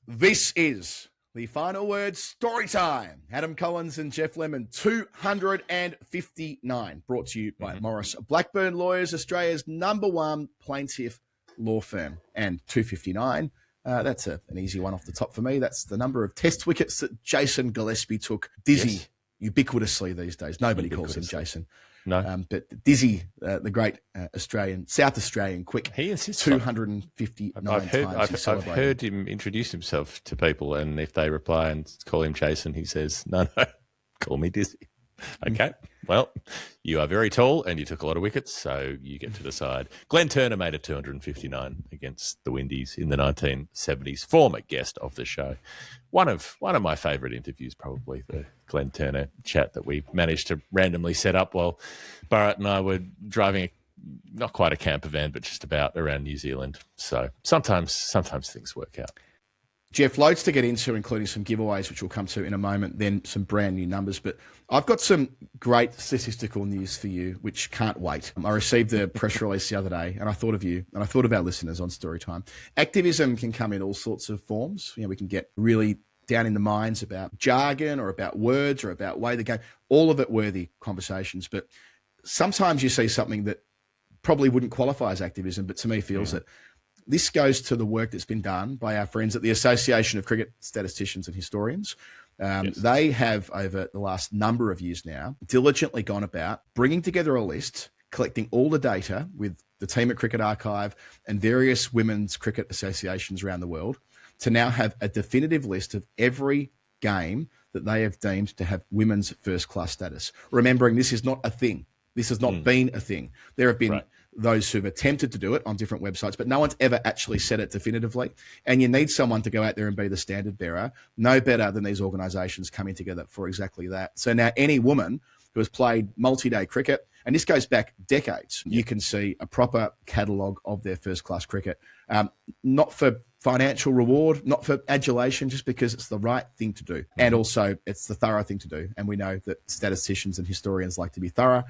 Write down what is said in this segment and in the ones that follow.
This is the final word story time. Adam Collins and Jeff Lemon, 259. Brought to you by Maurice Blackburn Lawyers, Australia's #1 plaintiff law firm. And 259, that's an easy one off the top for me. That's the number of test wickets that Jason Gillespie took. Dizzy, ubiquitously these days. Nobody calls him Jason. No. But Dizzy, the great South Australian quick, he insists 259 times. I've heard him introduce himself to people, and if they reply and call him Jason, he says, no, call me Dizzy. Okay, well, you are very tall and you took a lot of wickets, so you get to decide. Glenn Turner made a 259 against the Windies in the 1970s, former guest of the show. One of my favourite interviews, probably, the Glenn Turner chat that we managed to randomly set up while Bharat and I were driving not quite a camper van, but just about around New Zealand. So sometimes things work out. Jeff, loads to get into, including some giveaways, which we'll come to in a moment, then some brand new numbers. But I've got some great statistical news for you, which can't wait. I received the press release the other day, and I thought of you, and I thought of our listeners on Storytime. Activism can come in all sorts of forms. You know, we can get really down in the minds about jargon or about words or about way the game, all of it worthy conversations. But sometimes you see something that probably wouldn't qualify as activism, but to me feels it. This goes to the work that's been done by our friends at the Association of Cricket Statisticians and Historians. They have, over the last number of years now, diligently gone about bringing together a list, collecting all the data with the team at Cricket Archive and various women's cricket associations around the world to now have a definitive list of every game that they have deemed to have women's first-class status. Remembering this is not a thing. This has not been a thing. There have been those who've attempted to do it on different websites, but no one's ever actually said it definitively. And you need someone to go out there and be the standard bearer. No better than these organisations coming together for exactly that. So now any woman who has played multi-day cricket, and this goes back decades, you can see a proper catalogue of their first-class cricket. Not for financial reward, not for adulation, just because it's the right thing to do. And also it's the thorough thing to do. And we know that statisticians and historians like to be thorough.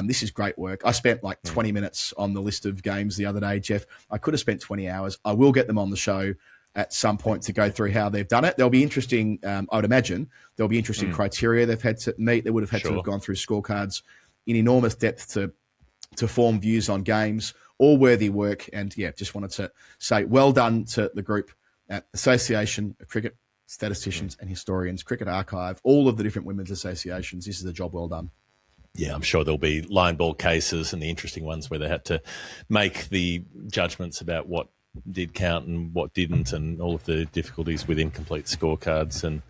This is great work. I spent like 20 minutes on the list of games the other day, Jeff. I could have spent 20 hours. I will get them on the show at some point to go through how they've done it. There'll be interesting, I would imagine, there'll be interesting criteria they've had to meet. They would have had to have gone through scorecards in enormous depth to form views on games. All worthy work. And just wanted to say well done to the group at Association of Cricket Statisticians and Historians, Cricket Archive, all of the different women's associations. This is a job well done. Yeah, I'm sure there'll be line ball cases and the interesting ones where they had to make the judgments about what did count and what didn't, and all of the difficulties with incomplete scorecards and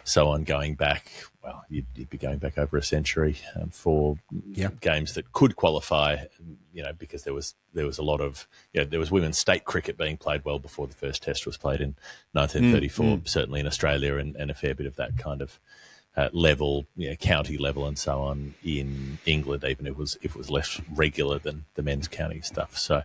so on, going back. Well, you'd be going back over a century for games that could qualify, because there was a lot of, there was women's state cricket being played well before the first test was played in 1934, certainly in Australia, and a fair bit of that kind of level, county level and so on in England, even if it was less regular than the men's county stuff. So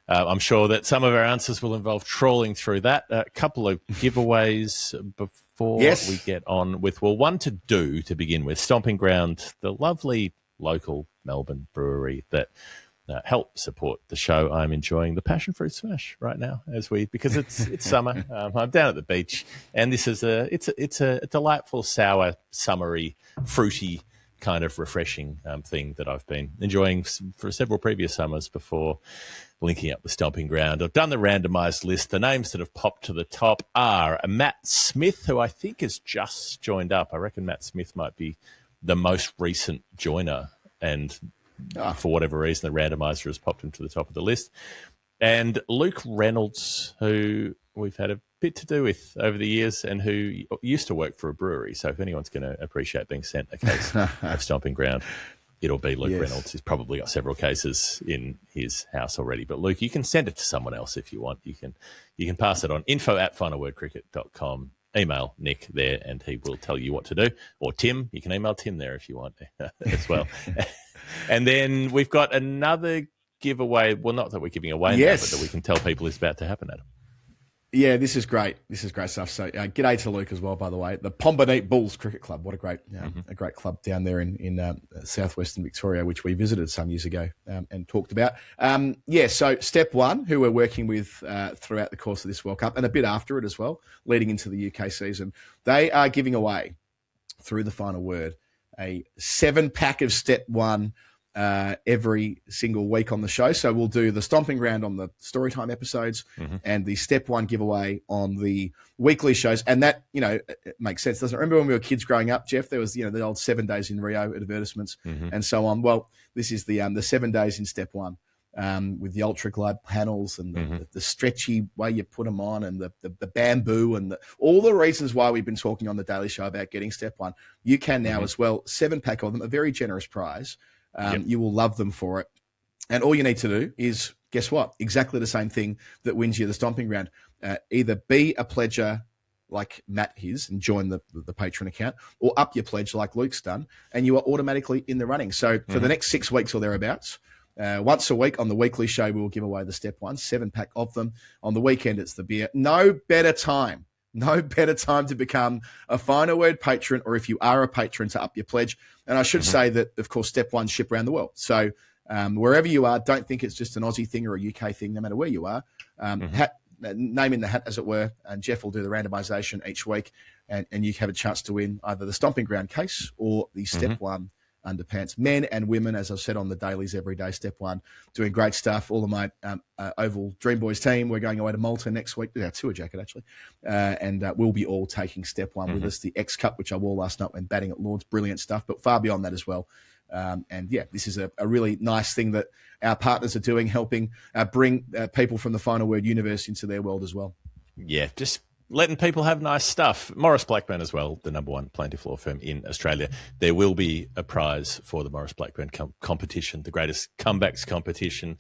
I'm sure that some of our answers will involve trawling through that. A couple of giveaways before we get on with, one to do to begin with. Stomping Ground, the lovely local Melbourne brewery that help support the show. I'm enjoying the passion fruit smash right now because it's summer. I'm down at the beach, and this is it's a delightful, sour, summery, fruity kind of refreshing thing that I've been enjoying for several previous summers before linking up with Stomping Ground. I've done the randomised list. The names that have popped to the top are Matt Smith, who I think has just joined up. I reckon Matt Smith might be the most recent joiner, and for whatever reason, the randomiser has popped him to the top of the list. And Luke Reynolds, who we've had a bit to do with over the years and who used to work for a brewery. So if anyone's going to appreciate being sent a case of Stomping Ground, it'll be Luke Reynolds. He's probably got several cases in his house already. But Luke, you can send it to someone else if you want. You can pass it on info@finalwordcricket.com. Email Nick there and he will tell you what to do. Or Tim, you can email Tim there if you want as well. And then we've got another giveaway. Well, not that we're giving away now, but that we can tell people is about to happen, Adam. Yeah, this is great. This is great stuff. So, g'day to Luke as well, by the way. The Pombanite Bulls Cricket Club. What a great club down there in southwestern Victoria, which we visited some years ago and talked about. So Step One, who we're working with throughout the course of this World Cup and a bit after it as well, leading into the UK season, they are giving away, through the final word, a 7-pack of Step One every single week on the show. So we'll do the Stomping Ground on the Storytime episodes and the Step One giveaway on the weekly shows. And that, it makes sense, doesn't it? Remember when we were kids growing up, Jeff, there was, the old 7 days in Rio advertisements and so on. Well, this is the 7 days in Step One with the Ultra Glide panels and the stretchy way you put them on and the bamboo and all the reasons why we've been talking on the Daily Show about getting Step One. You can now as well, 7-pack of them, a very generous prize. You will love them for it. And all you need to do is, guess what? Exactly the same thing that wins you the Stomping Ground. Either be a pledger like Matt is and join the Patreon account, or up your pledge like Luke's done, and you are automatically in the running. So for the next 6 weeks or thereabouts, once a week on the weekly show, we will give away the Step One, 7-pack of them. On the weekend, it's the beer. No better time to become a Final Word patron, or if you are a patron, to up your pledge. And I should say that, of course, Step One ship around the world. So wherever you are, don't think it's just an Aussie thing or a UK thing, no matter where you are. Name in the hat, as it were, and Jeff will do the randomisation each week, and you have a chance to win either the Stomping Ground case or the Step One underpants. Men and women, as I've said on the dailies every day, Step One, doing great stuff. All of my Oval Dream Boys team, we're going away to Malta next week, our tour jacket actually, and we'll be all taking Step One with us. The X Cup, which I wore last night when batting at Lord's, brilliant stuff, but far beyond that as well. This is a really nice thing that our partners are doing, helping bring people from the Final Word universe into their world as well. Yeah, just letting people have nice stuff. Maurice Blackburn as well, the #1 plaintiff law firm in Australia. There will be a prize for the Maurice Blackburn competition, the greatest comebacks competition,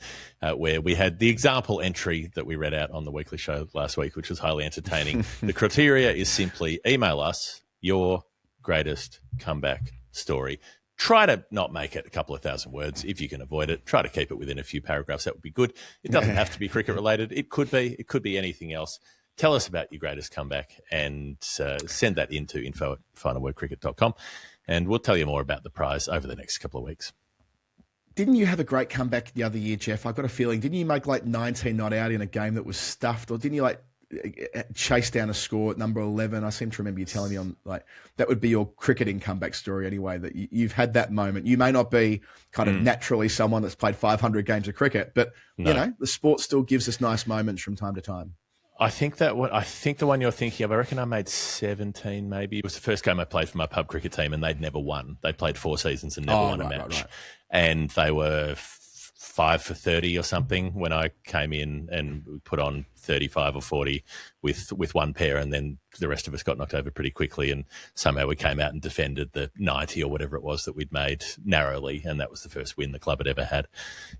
where we had the example entry that we read out on the weekly show last week, which was highly entertaining. The criteria is simply email us your greatest comeback story. Try to not make it a couple of thousand words if you can avoid it. Try to keep it within a few paragraphs. That would be good. It doesn't have to be cricket related. It could be anything else. Tell us about your greatest comeback and send that into info@finalwordcricket.com, and we'll tell you more about the prize over the next couple of weeks. Didn't you have a great comeback the other year, Jeff? I've got a feeling. Didn't you make like 19 not out in a game that was stuffed? Or didn't you chase down a score at number 11? I seem to remember you telling me that would be your cricketing comeback story anyway, that you've had that moment. You may not be kind of naturally someone that's played 500 games of cricket, but the sport still gives us nice moments from time to time. I think the one you're thinking of, I reckon I made 17 maybe. It was the first game I played for my pub cricket team, and they'd never won. They played 4 seasons and never won a match. Right. And they were 5 for 30 or something when I came in and put on 35 or 40 with one pair, and then the rest of us got knocked over pretty quickly, and somehow we came out and defended the 90 or whatever it was that we'd made narrowly, and that was the first win the club had ever had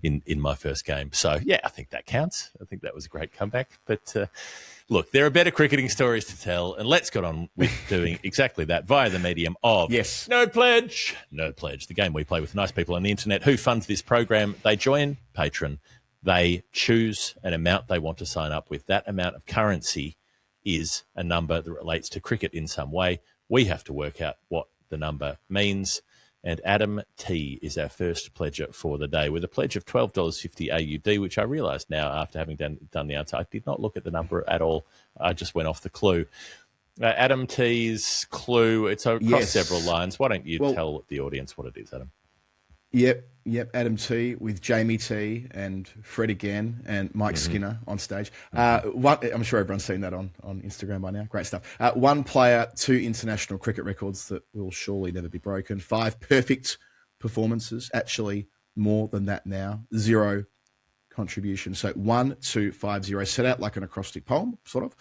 in my first game. So, yeah, I think that counts. I think that was a great comeback. But, look, there are better cricketing stories to tell, and let's get on with doing exactly that via the medium of No Pledge. No Pledge, the game we play with nice people on the internet who funds this program. They join Patreon. They choose an amount they want to sign up with. That amount of currency is a number that relates to cricket in some way. We have to work out what the number means. And Adam T is our first pledger for the day with a pledge of $12.50 AUD, which I realise now after having done the answer, I did not look at the number at all. I just went off the clue. Adam T's clue, it's across several lines. Why don't you tell the audience what it is, Adam? Yep. Adam T with Jamie T and Fred again and Mike Skinner on stage. I'm sure everyone's seen that on Instagram by now. Great stuff. 1 player, 2 international cricket records that will surely never be broken. 5 perfect performances, actually more than that now. 0 contribution. So 1, 2, 5, 0. Set out like an acrostic poem, sort of.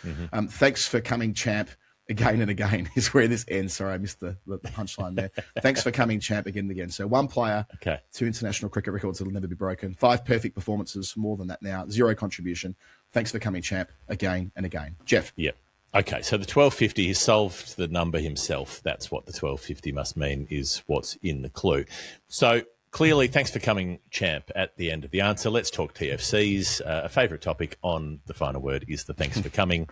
Thanks for coming, champ. Again and again is where this ends. Sorry, I missed the punchline there. Thanks for coming, champ, again and again. So 1 player, 2 international cricket records that will never be broken. 5 perfect performances, more than that now. 0 contribution. Thanks for coming, champ, again and again. Jeff. Yep. Okay, so the 1250, he solved the number himself. That's what the 1250 must mean, is what's in the clue. So clearly, thanks for coming, champ, at the end of the answer. Let's talk TFCs. A favourite topic on the final word is the thanks for coming.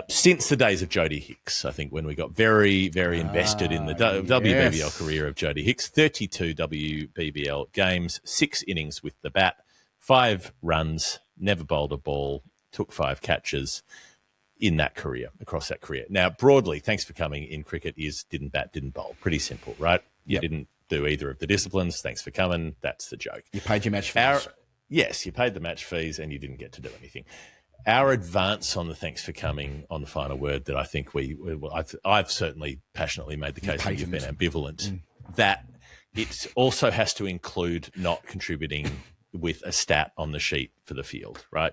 Since the days of Jody Hicks, I think, when we got very, very invested in the WBBL career of Jody Hicks, 32 WBBL games, 6 innings with the bat, 5 runs, never bowled a ball, took 5 catches in that career, across that career. Now, broadly, thanks for coming in cricket is didn't bat, didn't bowl. Pretty simple, right? You didn't do either of the disciplines. Thanks for coming. That's the joke. You paid your match fees. Yes, you paid the match fees and you didn't get to do anything. Our advance on the thanks for coming on the final word that I think I've certainly passionately made the case that you've been ambivalent, that it also has to include not contributing with a stat on the sheet for the field, right?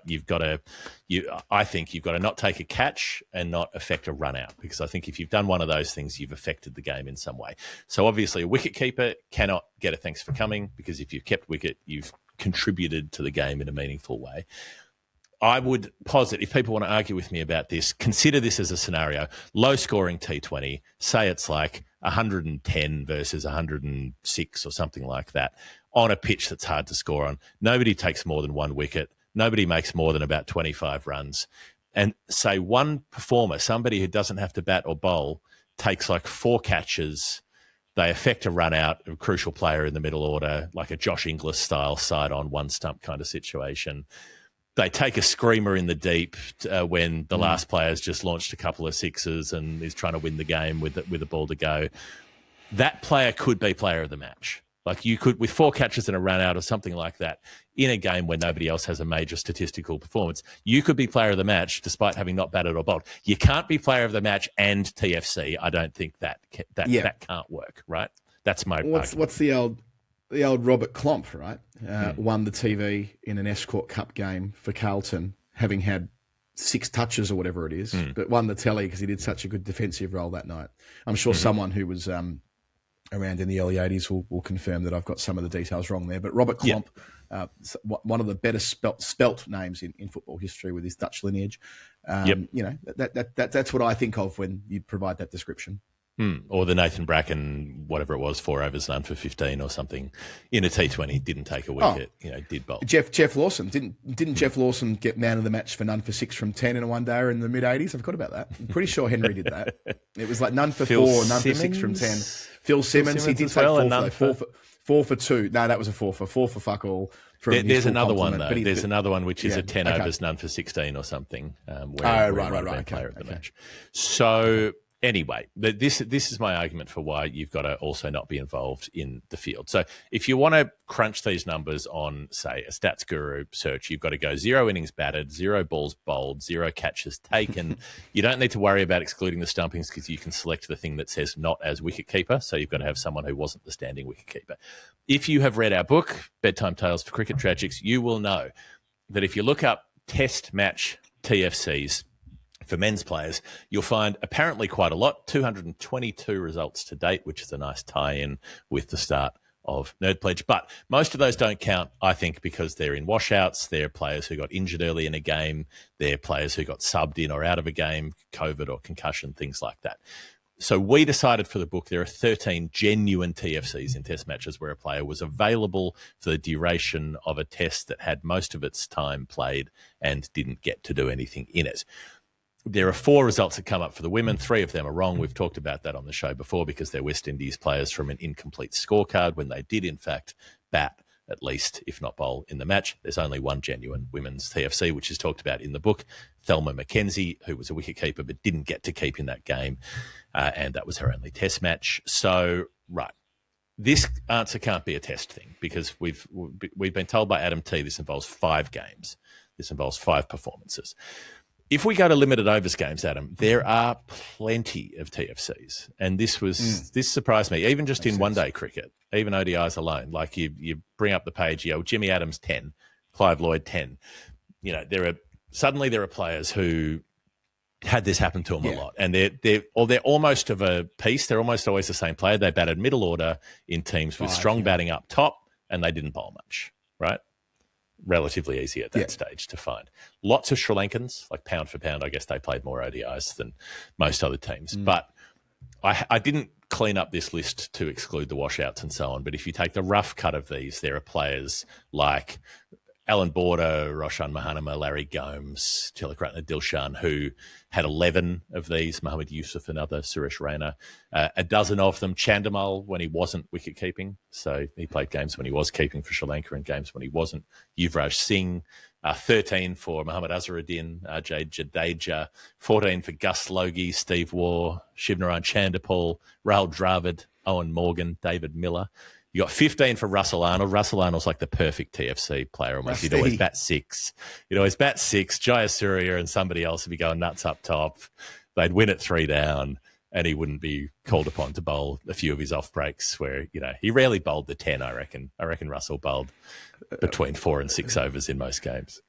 I think you've got to not take a catch and not affect a run out, because I think if you've done one of those things, you've affected the game in some way. So obviously a wicket keeper cannot get a thanks for coming, because if you've kept wicket, you've contributed to the game in a meaningful way. I would posit, if people want to argue with me about this, consider this as a scenario. Low-scoring T20, say it's like 110 versus 106 or something like that, on a pitch that's hard to score on. Nobody takes more than 1 wicket. Nobody makes more than about 25 runs. And say one performer, somebody who doesn't have to bat or bowl, takes like 4 catches. They affect a run out of a crucial player in the middle order, like a Josh Inglis-style side-on, one-stump kind of situation. They take a screamer in the deep when the last player's just launched a couple of sixes and is trying to win the game with a ball to go. That player could be player of the match. Like you could, with 4 catches and a run out or something like that, in a game where nobody else has a major statistical performance, you could be player of the match despite having not batted or bowled. You can't be player of the match and TFC. I don't think that can't work, right? That's my argument. What's the old Robert Klomp, right? Won the TV in an Escort Cup game for Carlton, having had 6 touches or whatever it is, but won the telly because he did such a good defensive role that night. I'm sure someone who was around in the early 80s will confirm that I've got some of the details wrong there. But Robert Klomp, one of the better spelt names in football history with his Dutch lineage. You know, that's what I think of when you provide that description. Or the Nathan Bracken, whatever it was, 4 overs, none for 15 or something in a T20, didn't take a wicket, did bowl. Jeff Lawson, didn't Jeff Lawson get man of the match for none for 6 from 10 in a one-dayer in the mid-80s? I forgot about that. I'm pretty sure Henry did that. It was like none for Phil 4, none Simmons? for 6 from 10. Phil Simmons, he did take 4 for 2. No, that was a 4 for fuck all. There's another one, though. There's another one which is a 10 overs, none for 16 or something. Where right. Player of the match. So anyway, this is my argument for why you've got to also not be involved in the field. So if you want to crunch these numbers on, say, a Stats Guru search, you've got to go 0 innings batted, 0 balls bowled, 0 catches taken. You don't need to worry about excluding the stumpings because you can select the thing that says not as wicketkeeper. So you've got to have someone who wasn't the standing wicketkeeper. If you have read our book, Bedtime Tales for Cricket Tragics, you will know that if you look up test match TFCs, for men's players, you'll find apparently quite a lot, 222 results to date, which is a nice tie-in with the start of Nerd Pledge. But most of those don't count, I think, because they're in washouts. They're players who got injured early in a game. They're players who got subbed in or out of a game, COVID or concussion, things like that. So we decided for the book there are 13 genuine TFCs in test matches where a player was available for the duration of a test that had most of its time played and didn't get to do anything in it. There are 4 results that come up for the women. 3 of them are wrong. We've talked about that on the show before because they're West Indies players from an incomplete scorecard when they did, in fact, bat at least, if not bowl, in the match. There's only one genuine women's TFC, which is talked about in the book, Thelma McKenzie, who was a wicketkeeper but didn't get to keep in that game, and that was her only test match. So, right. This answer can't be a test thing because we've been told by Adam T this involves 5 games. This involves 5 performances. If we go to limited overs games, Adam, there are plenty of TFCs. And this surprised me, even just in one-day cricket, even ODIs alone. Like you bring up the page, Jimmy Adams 10, Clive Lloyd 10. There are players who had this happen to them a lot. And they're almost of a piece. They're almost always the same player. They batted middle order in teams with strong batting up top, and they didn't bowl much, right? Relatively easy at that stage to find. Lots of Sri Lankans, like pound for pound, I guess they played more ODIs than most other teams. But I didn't clean up this list to exclude the washouts and so on, but if you take the rough cut of these, there are players like Alan Border, Roshan Mahanama, Larry Gomes, Tilakratna Dilshan, who had 11 of these, Mohammed Yusuf another, Suresh Raina, a dozen of them, Chandamal when he wasn't wicket-keeping, so he played games when he was keeping for Sri Lanka and games when he wasn't, Yuvraj Singh, 13 for Mohammad Azharuddin, Ajay Jadeja, 14 for Gus Logie, Steve Waugh, Shivnarine Chandapal, Rahul Dravid, Owen Morgan, David Miller. You got 15 for Russell Arnold. Russell Arnold's like the perfect TFC player almost. He'd always bat six. Jayasuriya and somebody else would be going nuts up top. They'd win it 3 down, and he wouldn't be called upon to bowl a few of his off breaks where, he rarely bowled the 10, I reckon. I reckon Russell bowled between 4 and 6 overs in most games.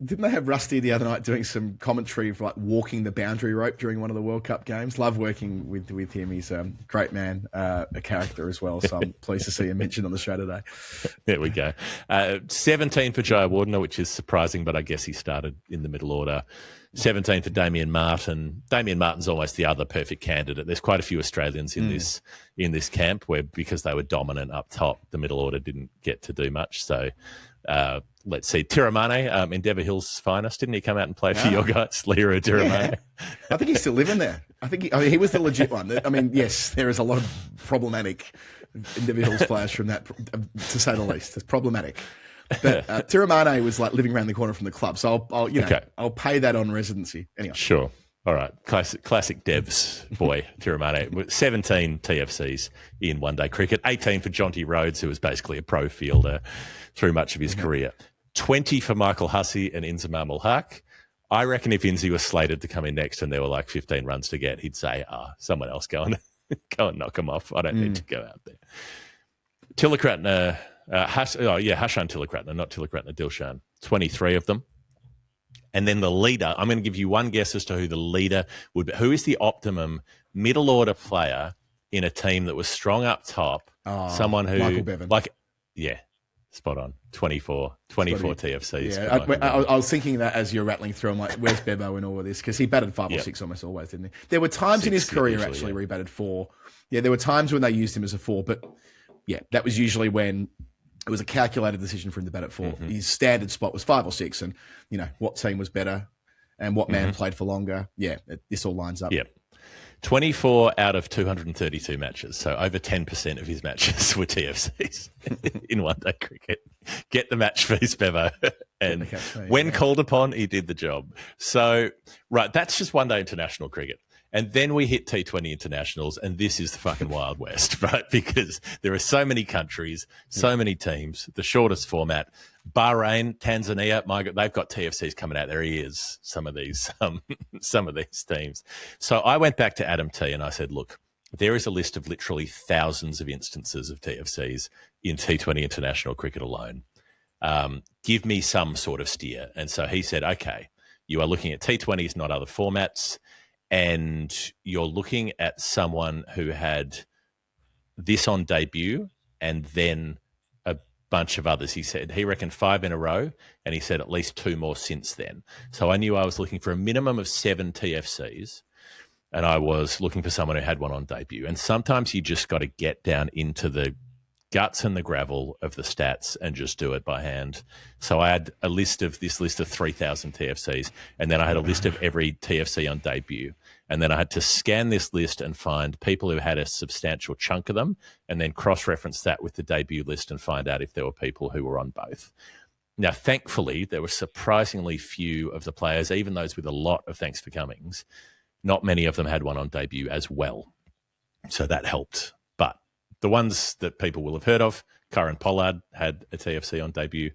Didn't they have Rusty the other night doing some commentary for walking the boundary rope during one of the World Cup games? Love working with him. He's a great man, a character as well. So I'm pleased to see him mentioned on the show today. There we go. 17 for Jayawardena, which is surprising, but I guess he started in the middle order. 17 for Damian Martin. Damian Martin's almost the other perfect candidate. There's quite a few Australians in this camp where, because they were dominant up top, the middle order didn't get to do much. So let's see. Tiramane, Endeavour Hill's finest. Didn't he come out and play for your guys, Liru Tiramane? Yeah. I think he's still living there. He was the legit one. I mean, yes, there is a lot of problematic Endeavour Hill's players from that, to say the least. It's problematic. But Tiramane was like living around the corner from the club, so I'll pay that on residency. Anyway. Sure. All right. Classic Devs boy, Tiramane. 17 TFCs in one-day cricket. 18 for Jonty Rhodes, who was basically a pro fielder through much of his career. 20 for Michael Hussey and Inzamam ul Haq. I reckon if Inzi was slated to come in next and there were like 15 runs to get, he'd say, someone else go and knock him off. I don't need to go out there. Tilakratna, Hashan Tilakratna, not Tilakratna Dilshan. 23 of them. And then the leader, I'm going to give you one guess as to who the leader would be. Who is the optimum middle order player in a team that was strong up top? Someone who, Michael Bevan. Spot on. 24 TFCs. Yeah, I was thinking that as you're rattling through. I'm like, where's Bebo in all of this? Because he batted 5 or 6 almost always, didn't he? There were times in his career actually where he batted 4. Yeah, there were times when they used him as a 4, but yeah, that was usually when it was a calculated decision for him to bat at 4. Mm-hmm. His standard spot was 5 or 6, and what team was better and what man played for longer. Yeah, this all lines up. Yep. 24 out of 232 matches, so over 10% of his matches were TFCs in one-day cricket. Get the match fees, Bevo. And when called upon, he did the job. So, right, that's just one-day international cricket. And then we hit T20 internationals, and this is the fucking Wild West, right? Because there are so many countries, so many teams, the shortest format. Bahrain, Tanzania, my God, they've got TFCs coming out their ears, some of these teams. So I went back to Adam T and I said, look, there is a list of literally thousands of instances of TFCs in T20 international cricket alone. Give me some sort of steer. And so he said, okay, you are looking at T20s, not other formats, and you're looking at someone who had this on debut and then a bunch of others. He said he reckoned 5 in a row, and he said at least 2 more since then. So I knew I was looking for a minimum of 7 TFCs, and I was looking for someone who had one on debut. And sometimes you just got to get down into the guts and the gravel of the stats and just do it by hand. So I had a list of 3,000 TFCs, and then I had a list of every TFC on debut. And then I had to scan this list and find people who had a substantial chunk of them, and then cross-reference that with the debut list and find out if there were people who were on both. Now, thankfully, there were surprisingly few of the players, even those with a lot of thanks for comings. Not many of them had one on debut as well. So that helped. But the ones that people will have heard of, Kieran Pollard had a TFC on debut,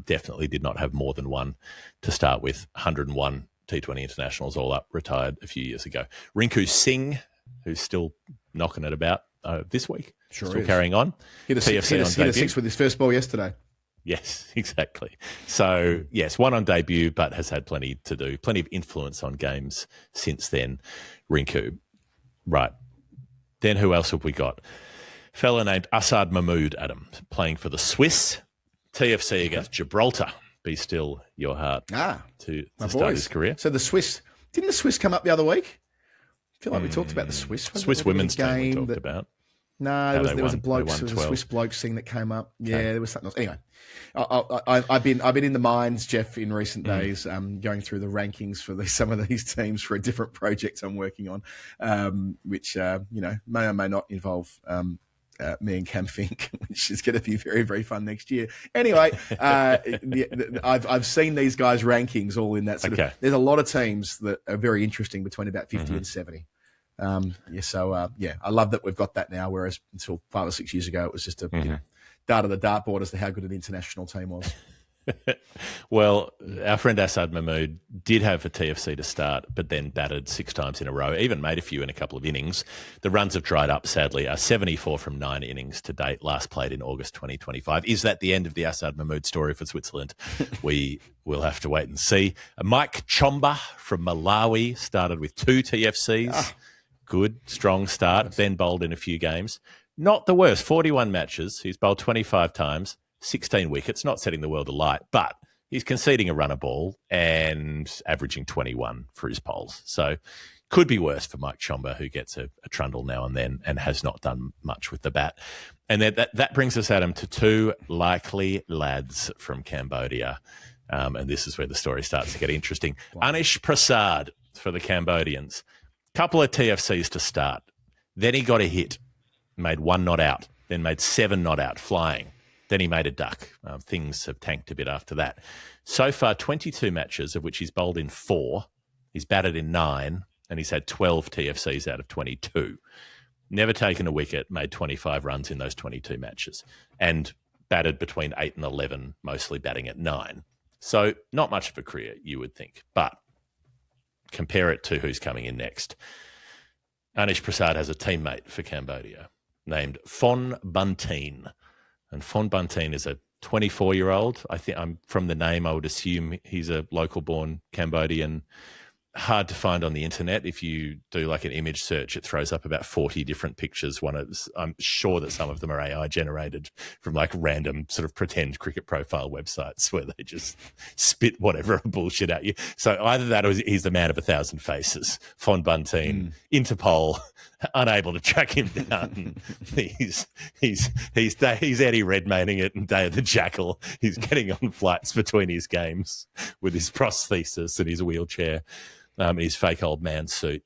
definitely did not have more than one to start with. 101 T20 internationals all up, retired a few years ago. Rinku Singh, who's still knocking it about this week, still carrying on. Hit a 6 with his first ball yesterday. Yes, exactly. So, yes, one on debut, but has had plenty to do, plenty of influence on games since then. Rinku. Right. Then who else have we got? Fella named Asad Mahmood, Adam, playing for the Swiss. TFC against Gibraltar. Be still your heart to start his career. So didn't the Swiss come up the other week? feel like we talked about the Swiss. Swiss women's team we talked about. No, there was a Swiss blokes thing that came up. Okay. Yeah, there was something else. Anyway, I've been in the mines, Jeff, in recent days, going through the rankings for some of these teams for a different project I'm working on, which may or may not involve me and Cam Fink, which is going to be very, very fun next year. Anyway, I've seen these guys' rankings all in that sort of. There's a lot of teams that are very interesting between about 50 and 70. I love that we've got that now, whereas until 5 or 6 years ago, it was just a dart of the dartboard as to how good an international team was. Well, our friend Asad Mahmood did have a TFC to start, but then batted 6 times in a row, even made a few in a couple of innings. The runs have dried up, sadly. 74 from 9 innings to date, last played in August 2025. Is that the end of the Asad Mahmood story for Switzerland? We will have to wait and see. Mike Chomba from Malawi started with 2 TFCs. Good, strong start, then bowled in a few games. Not the worst, 41 matches. He's bowled 25 times, 16 wickets, not setting the world alight, but he's conceding a run a ball and averaging 21 for his polls. So could be worse for Mike Chomba, who gets a trundle now and then and has not done much with the bat. And that brings us, Adam, to 2 likely lads from Cambodia. And this is where the story starts to get interesting. Wow. Anish Prasad for the Cambodians. Couple of TFCs to start. Then he got a hit, made 1 not out, then made 7 not out, flying. Then he made a duck. Things have tanked a bit after that. So far, 22 matches, of which he's bowled in 4. He's batted in 9, and he's had 12 TFCs out of 22. Never taken a wicket, made 25 runs in those 22 matches, and batted between 8 and 11, mostly batting at 9. So not much of a career, you would think. But compare it to who's coming in next. Anish Prasad has a teammate for Cambodia named Phon Bunteen. And Phon Bunteen is a 24-year-old. I think from the name, I would assume he's a local-born Cambodian. Hard to find on the internet. If you do like an image search, it throws up about 40 different pictures. I'm sure that some of them are AI generated from like random sort of pretend cricket profile websites where they just spit whatever bullshit at you. So either that or he's the man of 1,000 faces. Phon Bunteen, Interpol, unable to track him down. he's Eddie Redmayning it and Day of the Jackal. He's getting on flights between his games with his prosthesis and his wheelchair. His fake old man suit.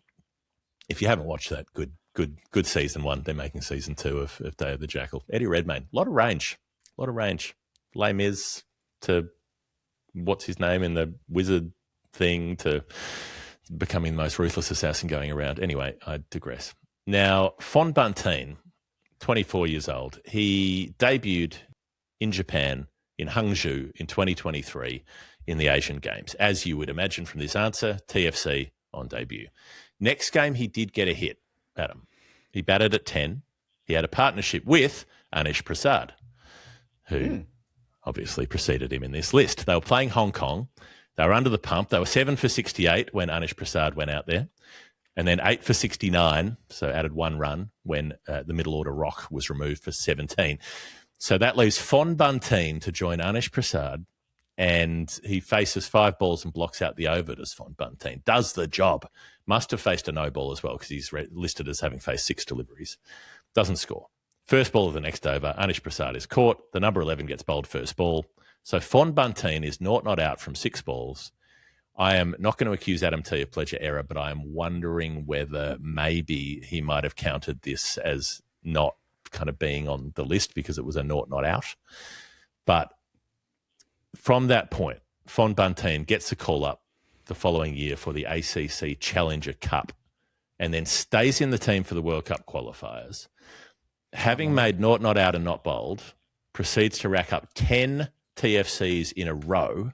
If you haven't watched that, good season 1. They're making season 2 of Day of the Jackal. Eddie Redmayne, a lot of range. Les Mis to what's his name in the wizard thing to becoming the most ruthless assassin going around. Anyway, I digress. Now, Phon Bunteen, 24 years old. He debuted in Japan in Hangzhou in 2023. In the Asian Games. As you would imagine from this answer, TFC on debut. Next game, he did get a hit, Adam. He batted at 10. He had a partnership with Anish Prasad, who obviously preceded him in this list. They were playing Hong Kong. They were under the pump. They were 7 for 68 when Anish Prasad went out there, and then 8 for 69, so added 1 run when the middle order rock was removed for 17. So that leaves Phon Bunteen to join Anish Prasad, and he faces 5 balls and blocks out the over as Phon Bunteen. Does the job. Must have faced a no ball as well because he's listed as having faced 6 deliveries. Doesn't score. First ball of the next over, Anish Prasad is caught. The number 11 gets bowled first ball. So Phon Bunteen is not out from 6 balls. I am not going to accuse Adam T of pleasure error, but I am wondering whether maybe he might have counted this as not kind of being on the list because it was a not out. But from that point, Phon Bunteen gets a call up the following year for the ACC Challenger Cup and then stays in the team for the World Cup qualifiers. Having made not out and not bowled, proceeds to rack up 10 TFCs in a row.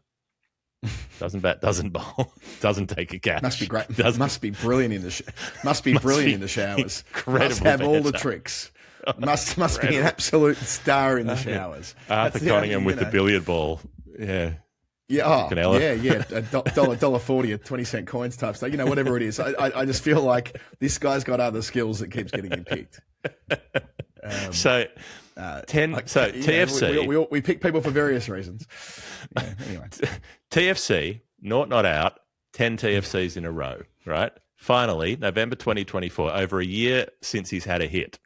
Doesn't bat, doesn't bowl, doesn't take a catch. Must be great. Must be brilliant in the brilliant in the showers. Must have all the tricks. Must be an absolute star in the showers. Arthur Cunningham with the billiard ball. Yeah. Yeah, $1.40 at 20-cent coins type stuff. You know, whatever it is. I just feel like this guy's got other skills that keeps getting him picked. TFC. We pick people for various reasons. Yeah, anyway. TFC, not out, 10 TFCs in a row, right? Finally, November 2024, over a year since he's had a hit,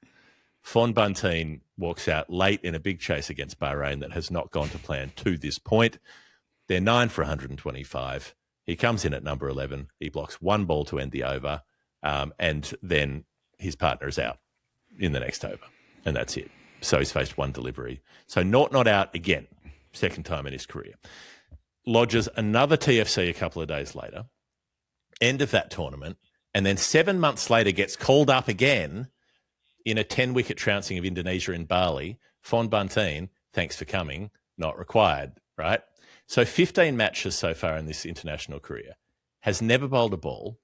Fonbunteen walks out late in a big chase against Bahrain that has not gone to plan to this point. They're 9 for 125. He comes in at number 11. He blocks one ball to end the over, and then his partner is out in the next over, and that's it. So he's faced one delivery. So not out again, second time in his career. Lodges another TFC a couple of days later, end of that tournament, and then 7 months later gets called up again in a 10-wicket trouncing of Indonesia in Bali. Fonbunteen, thanks for coming, not required, right? So 15 matches so far in this international career, has never bowled a ball,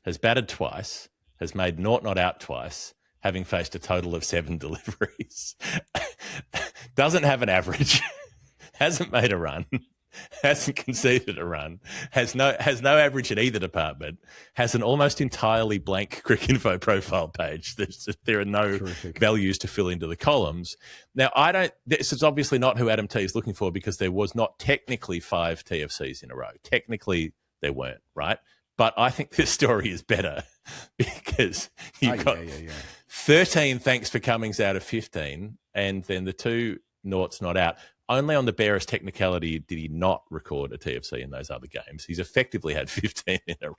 has batted twice, has made not out twice, having faced a total of 7 deliveries. Doesn't have an average, hasn't made a run, hasn't conceded a run, has no average in either department, has an almost entirely blank Cricinfo profile page. There are no values to fill into the columns. Now, this is obviously not who Adam T is looking for, because there was not technically 5 TFCs in a row. Technically, there weren't, right? But I think this story is better because you've got 13 thanks for comings out of 15, and then the 2 noughts not out. Only on the barest technicality did he not record a TFC in those other games. He's effectively had 15 in a row.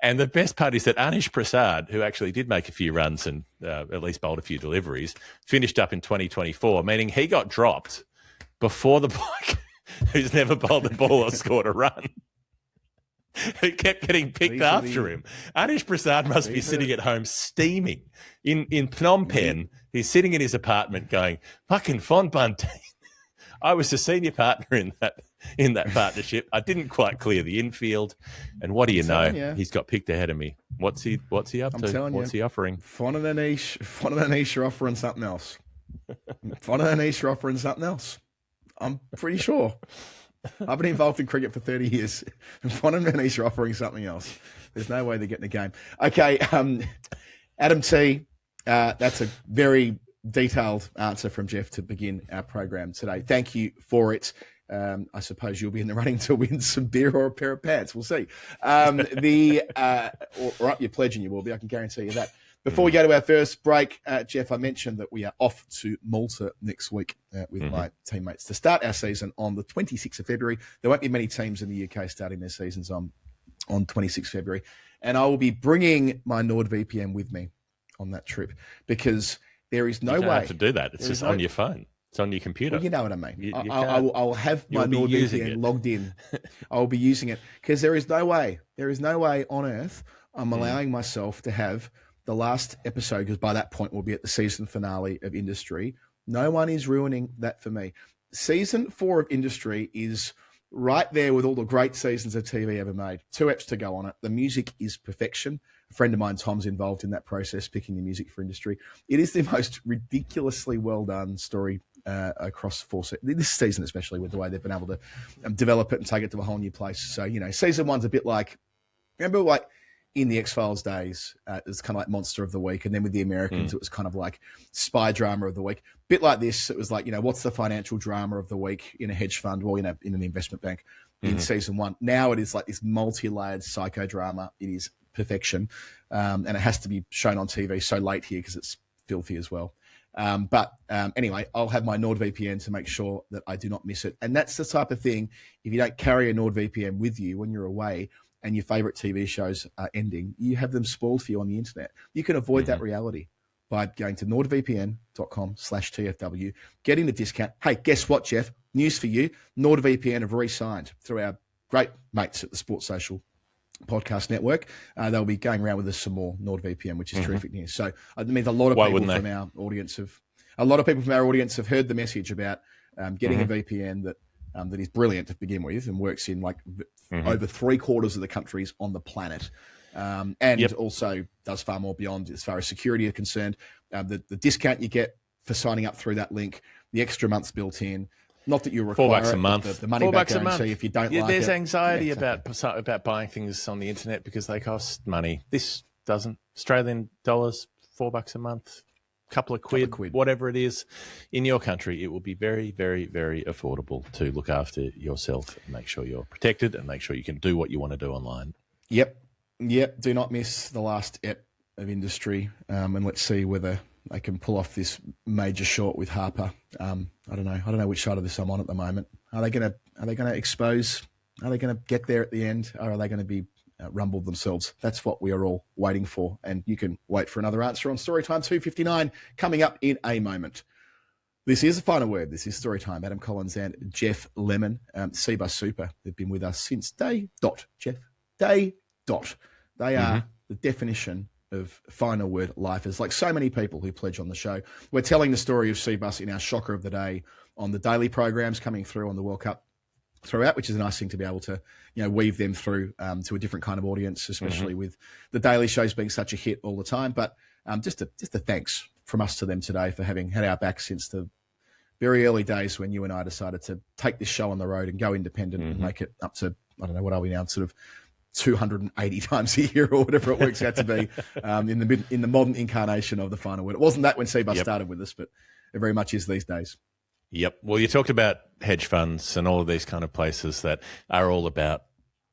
And the best part is that Anish Prasad, who actually did make a few runs and at least bowled a few deliveries, finished up in 2024, meaning he got dropped before the bloke who's never bowled a ball or scored a run, who kept getting picked after him. Anish Prasad must be sitting at home steaming. In Phnom Penh, he's sitting in his apartment going, fucking Fonbunteen. I was the senior partner in that partnership. I didn't quite clear the infield. And what do you know? He's got picked ahead of me. What's he up to? What's he offering? Fon and Anish are offering something else. Fon and Anish are offering something else. I'm pretty sure. I've been involved in cricket for 30 years, and Fon and Anish are offering something else. There's no way they're getting a game. Okay, Adam T, that's a very detailed answer from Jeff to begin our program today. Thank you for it. I suppose you'll be in the running to win some beer or a pair of pants. We'll see. Or up your pledge, and you will be. I can guarantee you that. Before we go to our first break, Jeff, I mentioned that we are off to Malta next week with my teammates to start our season on the 26th of February. There won't be many teams in the UK starting their seasons on 26th February. And I will be bringing my NordVPN with me on that trip, because there is no way. You don't have to do that. It's just on your phone. It's on your computer. Well, you know what I mean. I'll have my NordVPN logged in. I'll be using it, because there is no way on earth I'm allowing myself to have the last episode, because by that point we'll be at the season finale of Industry. No one is ruining that for me. Season 4 of Industry is right there with all the great seasons of TV ever made. 2 eps to go on it. The music is perfection. A friend of mine, Tom's involved in that process, picking the music for Industry. It is the most ridiculously well done story across 4 this season, especially with the way they've been able to develop it and take it to a whole new place. So, season 1's a bit like, remember like in the X-Files days, it was kind of like Monster of the Week. And then with the Americans, it was kind of like Spy Drama of the Week. Bit like this, it was like, what's the financial drama of the week in a hedge fund or in an investment bank in season 1. Now it is like this multi-layered psychodrama. It is perfection. And it has to be shown on TV so late here because it's filthy as well. But anyway, I'll have my NordVPN to make sure that I do not miss it. And that's the type of thing, if you don't carry a NordVPN with you when you're away, and your favorite TV shows are ending, you have them spoiled for you on the internet. You can avoid that reality by going to nordvpn.com/TFW, getting the discount. Hey, guess what, Jeff? News for you. NordVPN have re-signed through our great mates at the Sports Social Podcast Network. They'll be going around with us some more NordVPN, which is terrific news. So it means a lot of people from our audience have heard the message about getting a VPN that is brilliant to begin with and works in like over 3/4 of the countries on the planet. And also does far more beyond as far as security is concerned. The discount you get for signing up through that link, the extra months built in. Not that you require $4 a month. The money back guarantee if you don't like it. There's anxiety about buying things on the internet because they cost money. This doesn't. Australian dollars, $4 a month. Couple of quid, whatever it is, in your country, it will be very, very, very affordable to look after yourself and make sure you're protected and make sure you can do what you want to do online. Yep. Yep, do not miss the last ep of industry, and let's see whether they can pull off this major short with Harper. I don't know. I don't know which side of this I'm on at the moment. Are they going to expose? Are they going to get there at the end, or are they going to be rumbled themselves? That's what we are all waiting for, and you can wait for another answer on Storytime 259 coming up in a moment. This is the final word. This is Storytime. Adam Collins and Jeff Lemon, Cbus Super. They've been with us since day dot, Jeff. Day dot. They are the definition of final word lifers, like so many people who pledge on the show. We're telling the story of Cbus in our shocker of the day on the daily programs coming through on the World Cup throughout, which is a nice thing to be able to, weave them through to a different kind of audience, especially with the daily shows being such a hit all the time. But just a thanks from us to them today for having had our back since the very early days when you and I decided to take this show on the road and go independent and make it up to, I don't know, what are we now, sort of 280 times a year or whatever it works out to be in the modern incarnation of the final word. It wasn't that when Cbus started with us, but it very much is these days. Yep. Well, you talked about hedge funds and all of these kind of places that are all about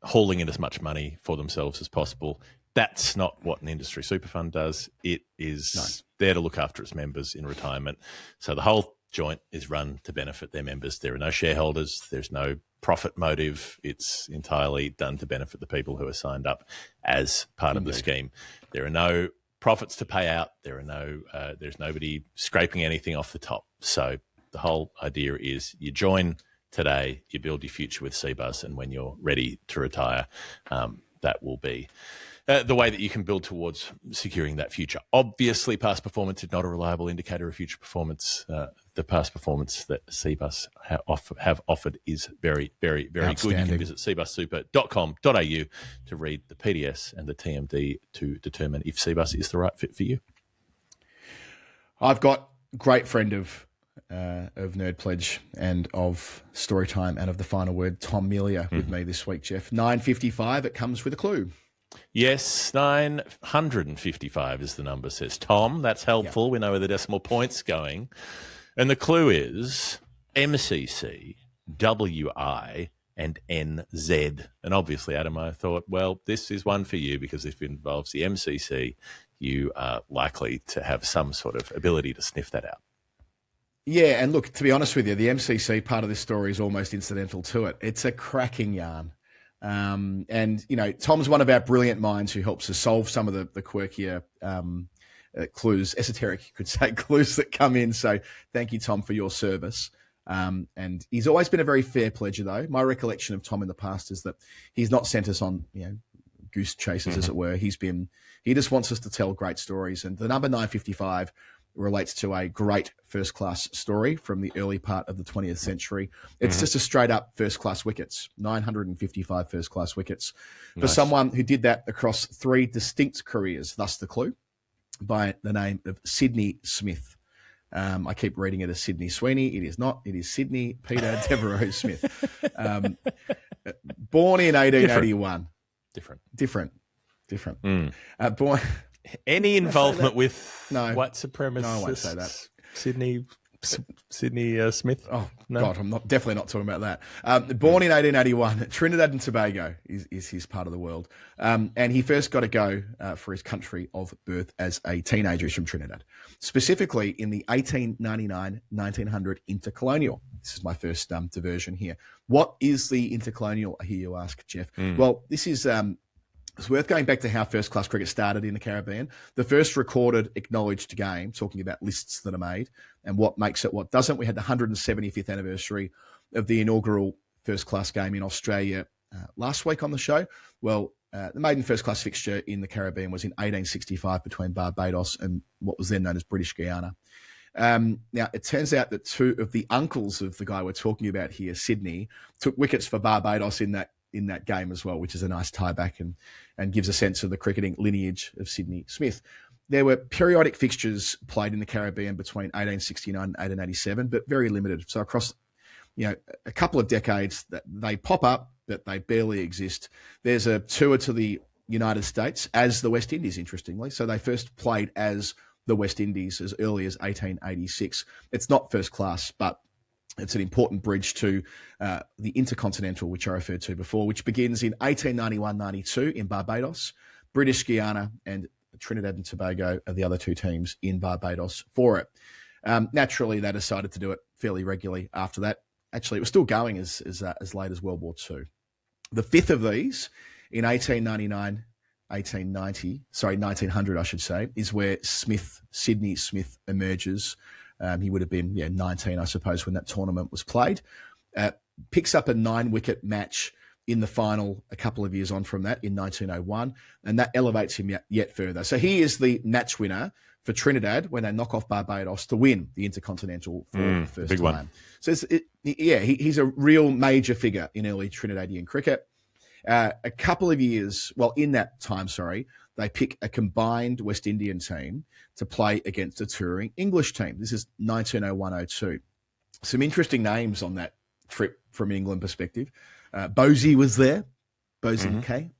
hauling in as much money for themselves as possible. That's not what an industry super fund does. It is there to look after its members in retirement. So the whole joint is run to benefit their members. There are no shareholders. There's no profit motive. It's entirely done to benefit the people who are signed up as part of the scheme. There are no profits to pay out. There's nobody scraping anything off the top. So the whole idea is you join today, you build your future with Cbus, and when you're ready to retire, that will be the way that you can build towards securing that future. Obviously, past performance is not a reliable indicator of future performance. The past performance that Cbus have offered is very, very, very good. You can visit cbussuper.com.au to read the PDS and the TMD to determine if Cbus is the right fit for you. I've got a great friend of Nerd Pledge and of Storytime and of the final word, Tom Melia, with me this week, Jeff. 9:55, it comes with a clue. Yes, 955 is the number, says Tom. That's helpful. We know where the decimal point's going. And the clue is MCC, WI, and NZ. And obviously, Adam, I thought, well, this is one for you because if it involves the MCC, you are likely to have some sort of ability to sniff that out. Yeah, and look, to be honest with you, the MCC part of this story is almost incidental to it. It's a cracking yarn. And, Tom's one of our brilliant minds who helps us solve some of the quirkier clues, esoteric, you could say, clues that come in. So thank you, Tom, for your service. And he's always been a very fair pledger, though. My recollection of Tom in the past is that he's not sent us on, goose chases, as it were. He just wants us to tell great stories. And the number 955 relates to a great first-class story from the early part of the 20th century. It's just a straight-up first-class wickets, 955 first-class wickets. For someone who did that across 3 distinct careers, thus the clue, by the name of Sydney Smith. I keep reading it as Sydney Sweeney. It is not. It is Sydney Peter Devereux Smith. Born in 1881. Different. Born... Any involvement with white supremacists? No, I won't say that. Sydney Smith? Oh, no? God, I'm definitely not talking about that. Born in 1881, Trinidad and Tobago is his part of the world. And he first got a go for his country of birth as a teenager. He's from Trinidad, specifically in the 1899-1900 intercolonial. This is my first diversion here. What is the intercolonial, I hear you ask, Jeff? Well, this is... it's worth going back to how first-class cricket started in the Caribbean. The first recorded, acknowledged game, talking about lists that are made and what makes it, what doesn't. We had the 175th anniversary of the inaugural first-class game in Australia last week on the show. Well, the maiden first-class fixture in the Caribbean was in 1865 between Barbados and what was then known as British Guiana. Now, it turns out that 2 of the uncles of the guy we're talking about here, Sydney, took wickets for Barbados in that game as well, which is a nice tie back and gives a sense of the cricketing lineage of Sydney Smith. There were periodic fixtures played in the Caribbean between 1869 and 1887, but very limited. So across, a couple of decades that they pop up, but they barely exist. There's a tour to the United States as the West Indies, interestingly. So they first played as the West Indies as early as 1886. It's not first class, but it's an important bridge to the Intercontinental, which I referred to before, which begins in 1891-92 in Barbados. British Guiana and Trinidad and Tobago are the other two teams in Barbados for it. Naturally, they decided to do it fairly regularly after that. Actually, it was still going as late as World War II. The fifth of these, in 1900, I should say, is where Sydney Smith emerges. He would have been 19, I suppose, when that tournament was played. Picks up a 9-wicket match in the final a couple of years on from that in 1901, and that elevates him yet further. So he is the match winner for Trinidad when they knock off Barbados to win the Intercontinental for the first big time. one. So he's a real major figure in early Trinidadian cricket. A couple of years, in that time, they pick a combined West Indian team to play against a touring English team. This is 1901-02. Some interesting names on that trip from an England perspective. Bosey was there, Bosanquet.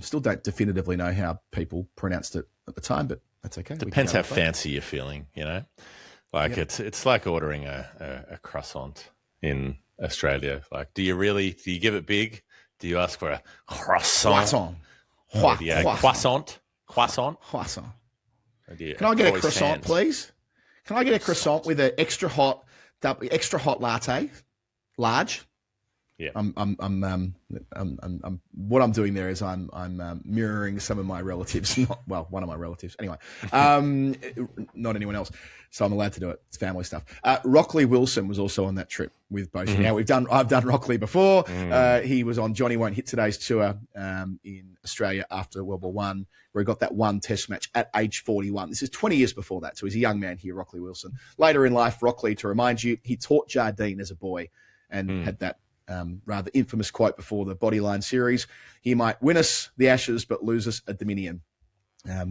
Still don't definitively know how people pronounced it at the time, but that's okay. Depends how fancy you're feeling, It's like ordering a croissant in Australia. Like, do you give it big? Do you ask for a croissant? Croissant. Can I get a croissant, please? Can I get a croissant with an extra hot latte, large? Yeah. What I'm doing there is I'm mirroring some of my relatives, one of my relatives anyway, not anyone else. So I'm allowed to do it. It's family stuff. Rockley Wilson was also on that trip with Boshi. Now I've done Rockley before. He was on Johnny Won't Hit Today's tour in Australia after World War I, where he got that one test match at age 41. This is 20 years before that. So he's a young man here, Rockley Wilson. Later in life, Rockley, to remind you, he taught Jardine as a boy and had that rather infamous quote before the Bodyline series: "He might win us the Ashes, but lose us a Dominion,"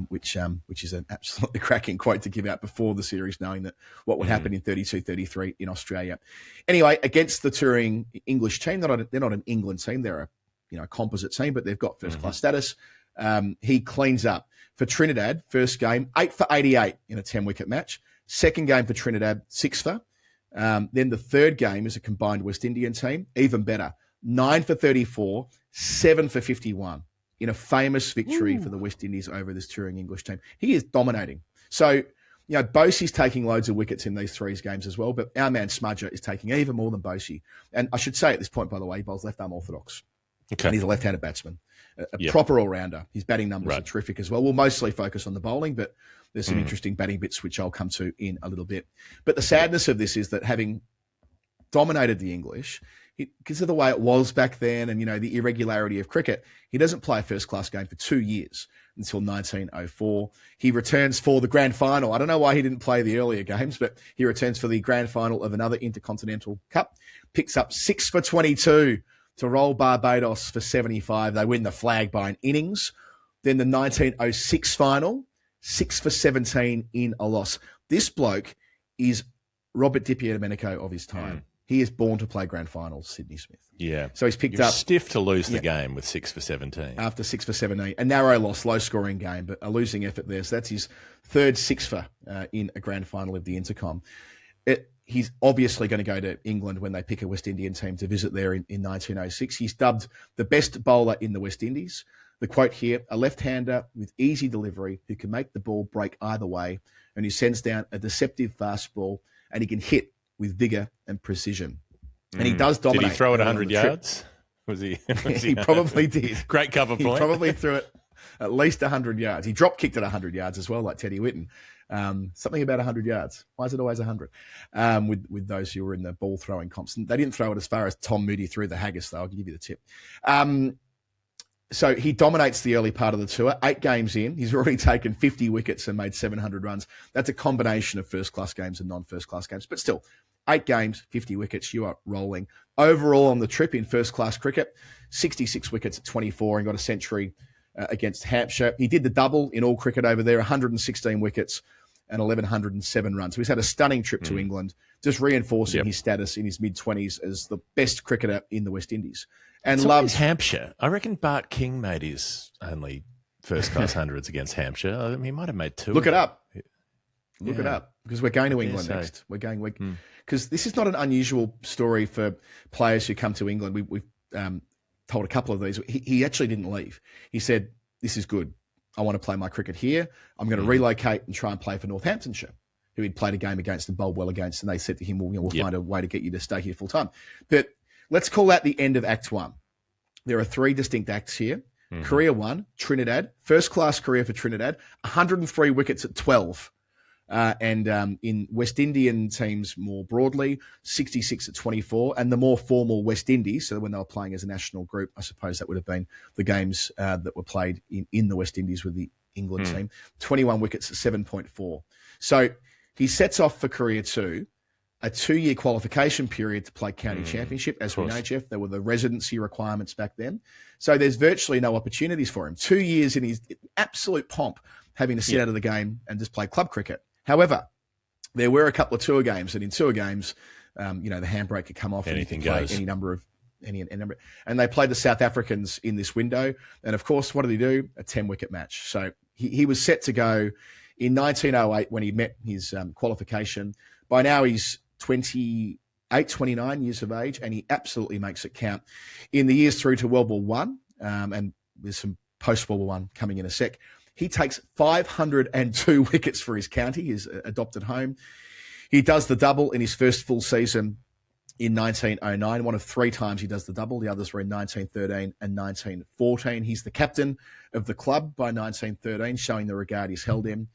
which is an absolutely cracking quote to give out before the series, knowing that what would happen in 32-33 in Australia. Anyway, against the touring English team, they're not an England team; they're a composite team, but they've got first class status. He cleans up for Trinidad. First game, 8 for 88 in a 10-wicket match. Second game for Trinidad, 6 for. Then the third game is a combined West Indian team, even better, 9 for 34, 7 for 51 in a famous victory for the West Indies over this touring English team. He is dominating. So, Bosey's taking loads of wickets in these three games as well, but our man Smudger is taking even more than Bosey. And I should say at this point, by the way, he bowls left-arm orthodox. Okay. And he's a left-handed batsman, a proper all-rounder. His batting numbers are terrific as well. We'll mostly focus on the bowling, but there's some interesting batting bits, which I'll come to in a little bit. But the sadness of this is that having dominated the English, because of the way it was back then and, the irregularity of cricket, he doesn't play a first-class game for 2 years until 1904. He returns for the grand final. I don't know why he didn't play the earlier games, but he returns for the grand final of another Intercontinental Cup, picks up 6 for 22 to roll Barbados for 75. They win the flag by an innings. Then the 1906 final, 6 for 17 in a loss. This bloke is Robert Di Domenico of his time. He is born to play grand finals, Sydney Smith. Yeah. So he's picked You're up... stiff to lose the game with 6 for 17. After 6 for 17. A narrow loss, low-scoring game, but a losing effort there. So that's his third 6 for in a grand final of the Intercom. He's obviously going to go to England when they pick a West Indian team to visit there in 1906. He's dubbed the best bowler in the West Indies. The quote here: "A left-hander with easy delivery who can make the ball break either way and who sends down a deceptive fast ball, and he can hit with vigour and precision." And he does dominate. Did he throw it 100 yards? Was he? He probably did. Great cover point. He probably threw it at least 100 yards. He drop-kicked it 100 yards as well, like Teddy Whitten. Something about 100 yards. Why is it always 100? With those who were in the ball-throwing comps. They didn't throw it as far as Tom Moody threw the haggis, though. I'll give you the tip. So he dominates the early part of the tour. 8 games in, he's already taken 50 wickets and made 700 runs. That's a combination of first-class games and non-first-class games. But still, 8 games, 50 wickets, you are rolling. Overall on the trip in first-class cricket, 66 wickets at 24 and got a century against Hampshire. He did the double in all cricket over there, 116 wickets and 1,107 runs. So he's had a stunning trip to England, just reinforcing his status in his mid-20s as the best cricketer in the West Indies. And loves Hampshire. I reckon Bart King made his only first-class hundreds against Hampshire. I mean, he might have made 2. Look it up. Look it up, because we're going to England next. We're going because this is not an unusual story for players who come to England. We've told a couple of these. He actually didn't leave. He said, this is good. I want to play my cricket here. I'm going to relocate and try and play for Northamptonshire, who he'd played a game against and bowled well against. And they said to him, well, we'll find a way to get you to stay here full time. But let's call that the end of Act 1. There are 3 distinct acts here. Career 1, Trinidad, first-class career for Trinidad, 103 wickets at 12. And in West Indian teams more broadly, 66 at 24. And the more formal West Indies, so when they were playing as a national group, I suppose that would have been the games that were played in the West Indies with the England team, 21 wickets at 7.4. So he sets off for career 2, a 2-year qualification period to play county championship. As we know, Jeff, there were the residency requirements back then. So there's virtually no opportunities for him. 2 years in his absolute pomp, having to sit out of the game and just play club cricket. However, there were a couple of tour games, and in tour games, the handbrake could come off. Anything and goes. Any number of, and they played the South Africans in this window. And of course, what did he do? A 10-wicket match. So he was set to go in 1908 when he met his qualification. By now, he's 29 years of age, and he absolutely makes it count. In the years through to World War One, and there's some post-World War One coming in a sec, he takes 502 wickets for his county, his adopted home. He does the double in his first full season in 1909. One of 3 times he does the double. The others were in 1913 and 1914. He's the captain of the club by 1913, showing the regard he's held in.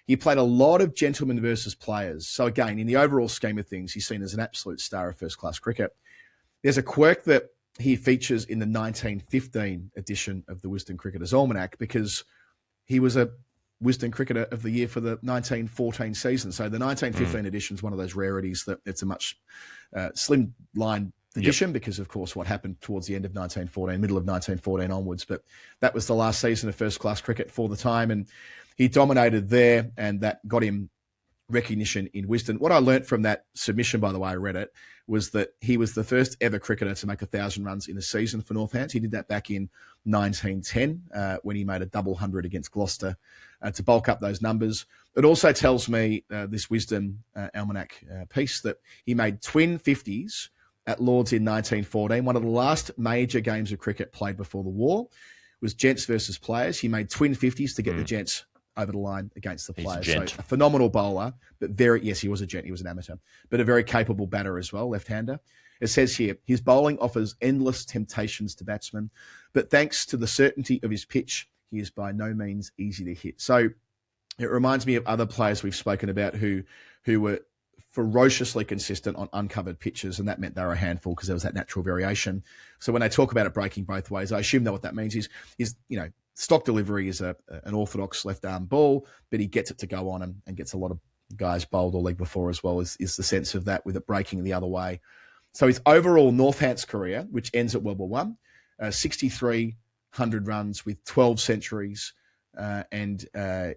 He played a lot of gentlemen versus players. So again, in the overall scheme of things, he's seen as an absolute star of first-class cricket. There's a quirk that he features in the 1915 edition of the Wisden Cricketer's Almanac, because he was a Wisden Cricketer of the Year for the 1914 season. So the 1915 edition is one of those rarities that it's a much slim-line edition because, of course, what happened towards the end of 1914, middle of 1914 onwards. But that was the last season of first-class cricket for the time, and he dominated there, and that got him recognition in Wisden. What I learnt from that submission, by the way, I read it, was that he was the first ever cricketer to make 1,000 runs in a season for Northants. He did that back in 1910 when he made a double 100 against Gloucester to bulk up those numbers. It also tells me, this Wisden Almanac piece, that he made twin 50s at Lords in 1914. One of the last major games of cricket played before the war was gents versus players. He made twin 50s to get the gents over the line against the players. So a phenomenal bowler, but he was a gent, he was an amateur, but a very capable batter as well, left-hander. It says here, his bowling offers endless temptations to batsmen, but thanks to the certainty of his pitch, he is by no means easy to hit. So it reminds me of other players we've spoken about who were ferociously consistent on uncovered pitches, and that meant they were a handful because there was that natural variation. So when they talk about it breaking both ways, I assume that what that means is stock delivery is an orthodox left-arm ball, but he gets it to go on and gets a lot of guys bowled or leg before as well, is the sense of that, with it breaking the other way. So his overall Northants career, which ends at World War One, 6,300 runs with 12 centuries, and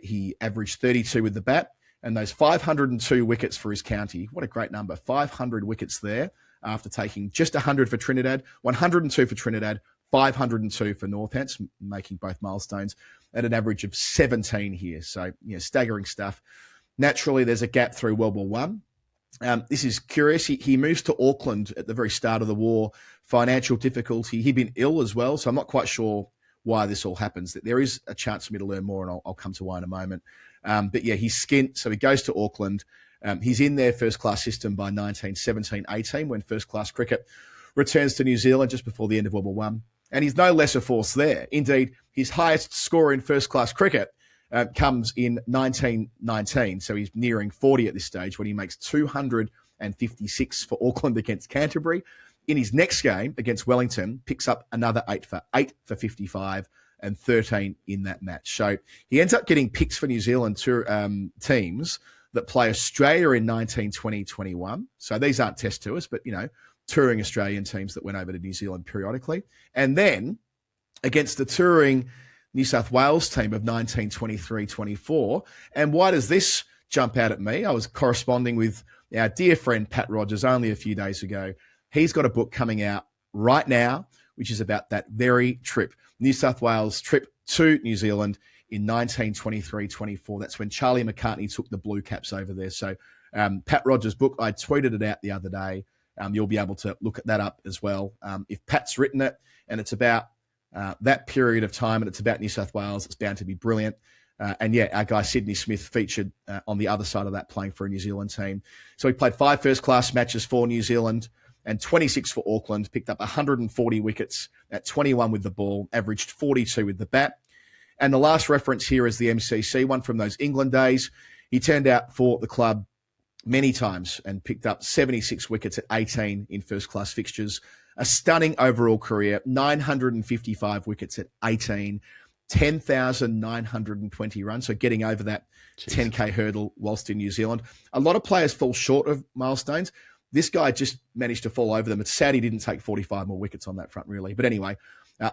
he averaged 32 with the bat, and those 502 wickets for his county. What a great number, 500 wickets there after taking just 100 for Trinidad, 102 for Trinidad, 502 for Northants, making both milestones, at an average of 17 here. So, staggering stuff. Naturally, there's a gap through World War One. This is curious. He moves to Auckland at the very start of the war. Financial difficulty. He'd been ill as well, so I'm not quite sure why this all happens. There is a chance for me to learn more, and I'll come to why in a moment. But yeah, he's skint, so he goes to Auckland. He's in their first-class system by 1917-18, when first-class cricket returns to New Zealand just before the end of World War One. And he's no lesser force there. Indeed, his highest score in first-class cricket comes in 1919. So he's nearing 40 at this stage, when he makes 256 for Auckland against Canterbury. In his next game against Wellington, picks up another 8 for 55 and 13 in that match. So he ends up getting picks for New Zealand teams that play Australia in 1920-21. So these aren't test tours, but, touring Australian teams that went over to New Zealand periodically. And then against the touring New South Wales team of 1923-24. And why does this jump out at me? I was corresponding with our dear friend Pat Rogers only a few days ago. He's got a book coming out right now, which is about that very trip, New South Wales trip to New Zealand in 1923-24. That's when Charlie McCartney took the Blue Caps over there. So Pat Rogers' book, I tweeted it out the other day. You'll be able to look at that up as well. If Pat's written it, and it's about that period of time, and it's about New South Wales. It's bound to be brilliant. And yeah, our guy Sydney Smith featured on the other side of that, playing for a New Zealand team. So he played 5 first-class matches for New Zealand and 26 for Auckland, picked up 140 wickets at 21 with the ball, averaged 42 with the bat. And the last reference here is the MCC, one from those England days. He turned out for the club many times and picked up 76 wickets at 18 in first-class fixtures. A stunning overall career, 955 wickets at 18, 10,920 runs, so getting over that 10K hurdle whilst in New Zealand. A lot of players fall short of milestones. This guy just managed to fall over them. It's sad he didn't take 45 more wickets on that front, really. But anyway,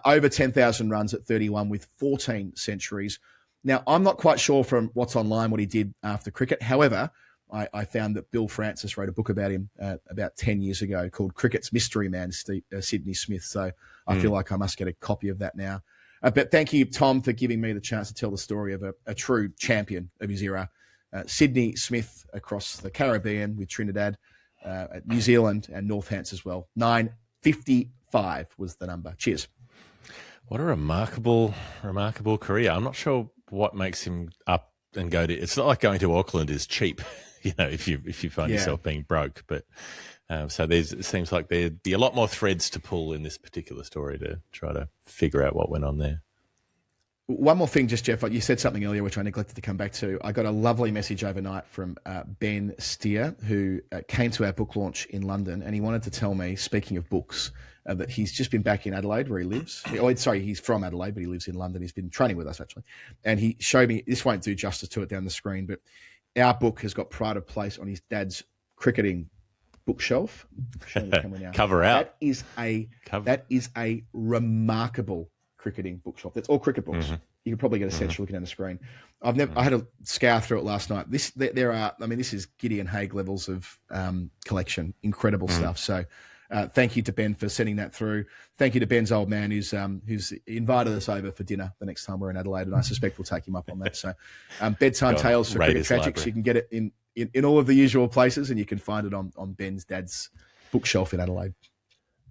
over 10,000 runs at 31 with 14 centuries. Now, I'm not quite sure from what's online what he did after cricket. However, I found that Bill Francis wrote a book about him about 10 years ago called Cricket's Mystery Man, Sydney Smith. So I feel like I must get a copy of that now. But thank you, Tom, for giving me the chance to tell the story of a true champion of his era. Sydney Smith across the Caribbean with Trinidad, New Zealand and Northants as well. 955 was the number. Cheers. What a remarkable career. I'm not sure what makes him up and go to. It's not like going to Auckland is cheap, if you find yourself being broke. But so it seems like there'd be a lot more threads to pull in this particular story to try to figure out what went on there. One more thing, just Jeff, you said something earlier which I neglected to come back to. I got a lovely message overnight from Ben Steer, who came to our book launch in London, and he wanted to tell me, speaking of books, that he's just been back in Adelaide where he lives. He's from Adelaide, but he lives in London. He's been training with us, actually. And he showed me, this won't do justice to it down the screen, but our book has got pride of place on his dad's cricketing bookshelf. Cover out. That is a remarkable cricketing bookshelf. That's all cricket books. Mm-hmm. You could probably get a sense looking down the screen. I had a scour through it last night. This is Gideon Haigh levels of collection. Incredible stuff. So thank you to Ben for sending that through. Thank you to Ben's old man who's invited us over for dinner the next time we're in Adelaide, and I suspect we'll take him up on that. So bedtime tales for cricket tragics. Library. You can get it in all of the usual places, and you can find it on Ben's dad's bookshelf in Adelaide.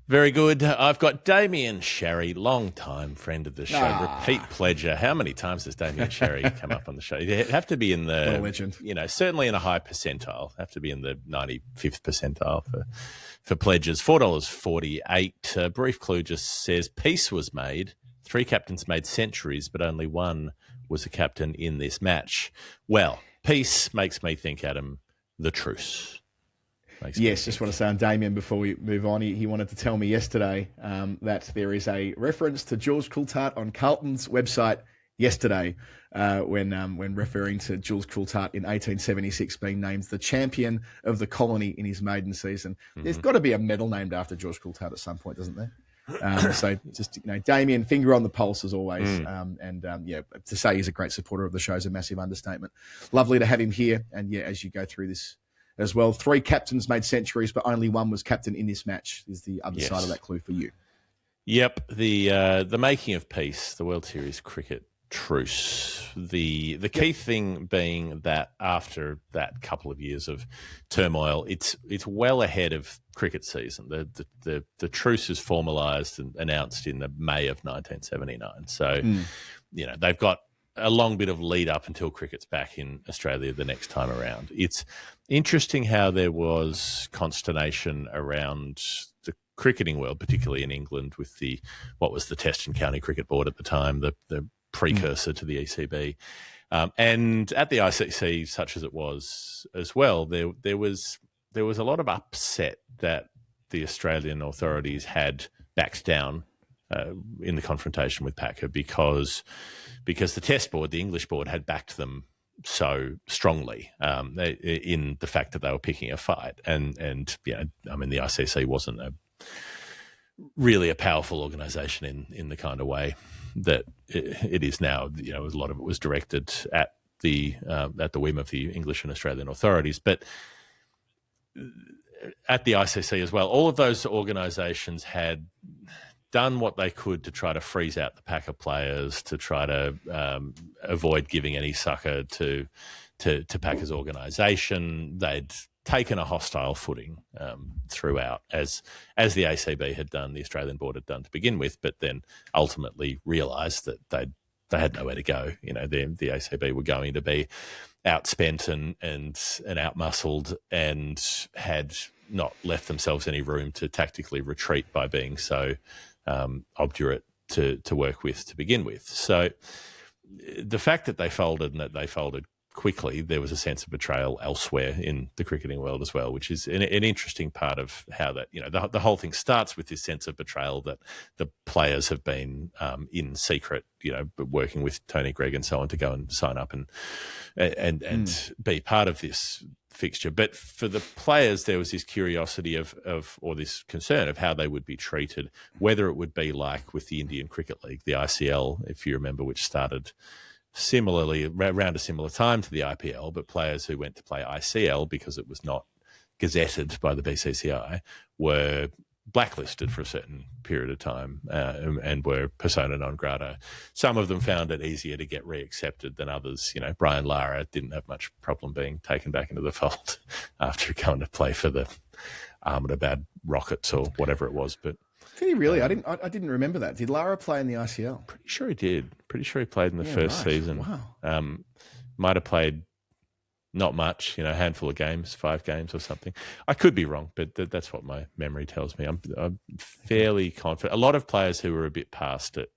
Very good. I've got Damian Sharry, long-time friend of the show, repeat pledger. How many times has Damian Sharry come up on the show? You have to be in the, what a legend. Certainly in a high percentile. Have to be in the 95th percentile for pledges. $4.48. A brief clue just says peace was made. 3 captains made centuries, but only one was a captain in this match. Well, peace makes me think, Adam, the truce. Yes, just want to say on Damian before we move on, he wanted to tell me yesterday that there is a reference to Jules Coulthard on Carlton's website yesterday when referring to Jules Coulthard in 1876 being named the champion of the colony in his maiden season. Mm-hmm. There's got to be a medal named after Jules Coulthard at some point, doesn't there? So just, Damian, finger on the pulse as always. To say he's a great supporter of the show is a massive understatement. Lovely to have him here. And as you go through this as well, 3 captains made centuries, but only one was captain in this match is the other side of that clue for you. Yep. The making of peace, the World Series cricket truce. The key thing being that after that couple of years of turmoil, it's well ahead of cricket season. The truce is formalised and announced in the May of 1979. So, they've got a long bit of lead up until cricket's back in Australia the next time around. It's interesting how there was consternation around the cricketing world, particularly in England, with what was the Test and County Cricket Board at the time, the precursor to the ECB. And at the ICC, such as it was as well, there was a lot of upset that the Australian authorities had backed down in the confrontation with Packer because the Test Board, the English board, had backed them so strongly in the fact that they were picking a fight. And the ICC wasn't really a powerful organisation in the kind of way that it is now. A lot of it was directed at the whim of the English and Australian authorities. But at the ICC as well, all of those organisations had done what they could to try to freeze out the Packer players, to try to avoid giving any succour to Packer's organisation. They'd taken a hostile footing throughout, as the ACB had done, the Australian board had done to begin with, but then ultimately realised that they had nowhere to go. You know, the ACB were going to be outspent and outmuscled, and had not left themselves any room to tactically retreat by being so obdurate to work with to begin with. So the fact that they folded, and that they folded quickly, there was a sense of betrayal elsewhere in the cricketing world as well, which is an interesting part of how that, you know, the whole thing starts with this sense of betrayal that the players have been in secret, you know, working with Tony Gregg and so on to go and sign up and be part of this fixture. But for the players, there was this curiosity or this concern of how they would be treated, whether it would be like with the Indian Cricket League, the ICL, if you remember, which started similarly around a similar time to the IPL, but players who went to play ICL because it was not gazetted by the BCCI were blacklisted for a certain period of time and were persona non grata. Some of them found it easier to get reaccepted than others. You know, Brian Lara didn't have much problem being taken back into the fold after going to play for the Ahmedabad Rockets or whatever it was. But did he really? I didn't remember that. Did Lara play in the ICL? Pretty sure he did. Pretty sure he played in the first season. Wow. Might have played not much, you know, a handful of games, 5 games or something. I could be wrong, but that's what my memory tells me. I'm fairly confident. A lot of players who were a bit past it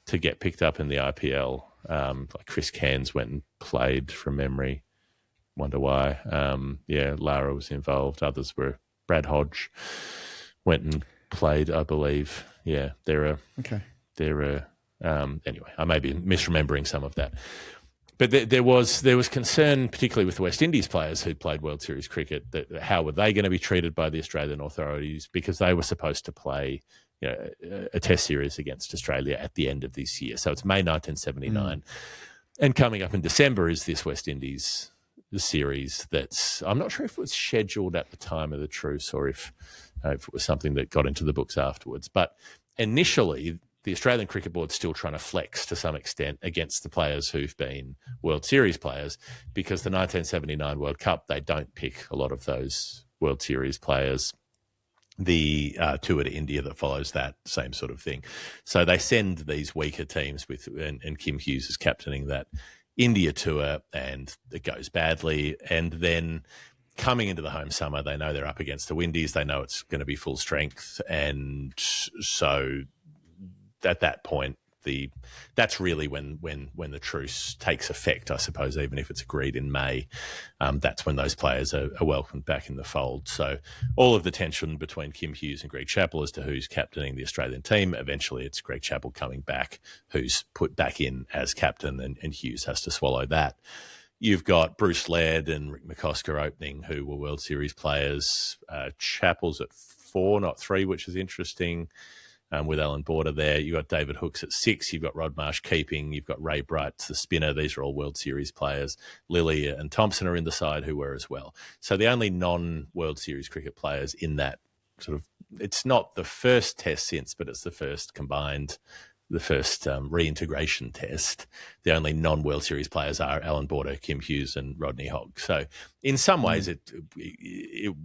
to get picked up in the IPL, like Chris Cairns went and played from memory. Wonder why. Lara was involved. Others were. Brad Hodge went and played, I believe. Yeah, anyway, I may be misremembering some of that. But there was concern, particularly with the West Indies players who played World Series cricket, that how were they going to be treated by the Australian authorities, because they were supposed to play, you know, a test series against Australia at the end of this year. So it's May 1979. And coming up in December is this West Indies series that's, I'm not sure if it was scheduled at the time of the truce or if it was something that got into the books afterwards. But initially, the Australian Cricket Board's still trying to flex to some extent against the players who've been World Series players, because the 1979 World Cup, they don't pick a lot of those World Series players. The tour to India that follows that, same sort of thing. So they send these weaker teams and Kim Hughes is captaining that India tour, and it goes badly. And then coming into the home summer, they know they're up against the Windies. They know it's going to be full strength. And so at that point, that's really when the truce takes effect, I suppose, even if it's agreed in May. That's when those players are welcomed back in the fold. So all of the tension between Kim Hughes and Greg Chappell as to who's captaining the Australian team, eventually it's Greg Chappell coming back, who's put back in as captain, and Hughes has to swallow that. You've got Bruce Laird and Rick McCosker opening, who were World Series players. Chappell's at 4, not 3, which is interesting. With Alan Border there. You've got David Hooks at 6. You've got Rod Marsh keeping. You've got Ray Bright, the spinner. These are all World Series players. Lilly and Thompson are in the side, who were as well. So the only non-World Series cricket players in that sort of, it's not the first test since, but it's the first reintegration test. The only non-World Series players are Alan Border, Kim Hughes and Rodney Hogg. So in some ways it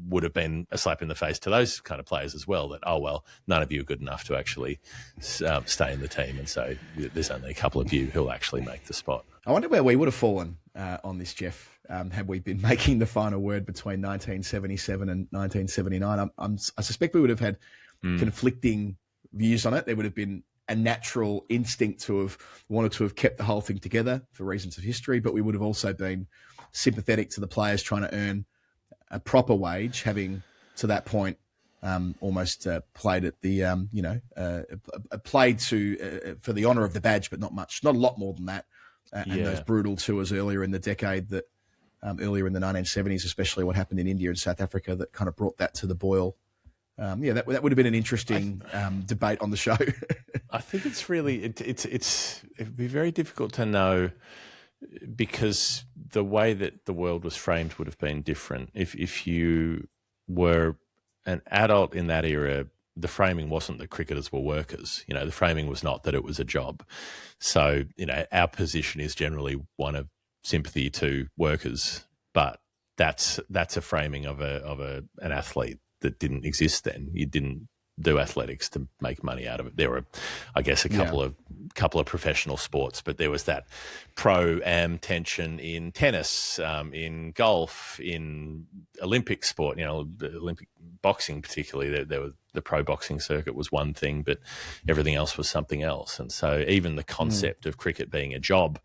would have been a slap in the face to those kind of players as well, that, oh, well, none of you are good enough to actually stay in the team, and so there's only a couple of you who'll actually make the spot. I wonder where we would have fallen on this, Jeff, had we been making the final word between 1977 and 1979. I suspect we would have had conflicting views on it. There would have been a natural instinct to have wanted to have kept the whole thing together for reasons of history, but we would have also been sympathetic to the players trying to earn a proper wage, having to that point almost played at the played to for the honour of the badge, but not much, not a lot more than that. And those brutal tours earlier in the decade, that earlier in the 1970s, especially what happened in India and South Africa, that kind of brought that to the boil. That would have been an interesting debate on the show. I think it's really it'd be very difficult to know, because the way that the world was framed would have been different. If you were an adult in that era, the framing wasn't that cricketers were workers. You know, the framing was not that it was a job. So, you know, our position is generally one of sympathy to workers, but that's a framing of an athlete that didn't exist then. You didn't do athletics to make money out of it. There were, I guess, a couple of professional sports, but there was that pro-am tension in tennis, in golf, in Olympic sport. The Olympic boxing, particularly. There was the pro boxing circuit was one thing, but everything else was something else. And so, even the concept of cricket being a job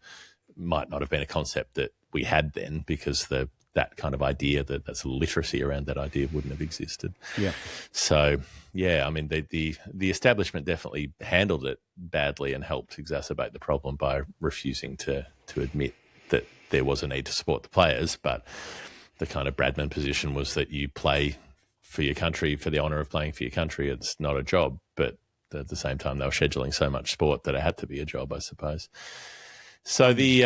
might not have been a concept that we had then, because that kind of idea, that's literacy around that idea, wouldn't have existed. Yeah. So, I mean, the establishment definitely handled it badly and helped exacerbate the problem by refusing to admit that there was a need to support the players. But the kind of Bradman position was that you play for your country for the honour of playing for your country. It's not a job. But at the same time, they were scheduling so much sport that it had to be a job, I suppose. So the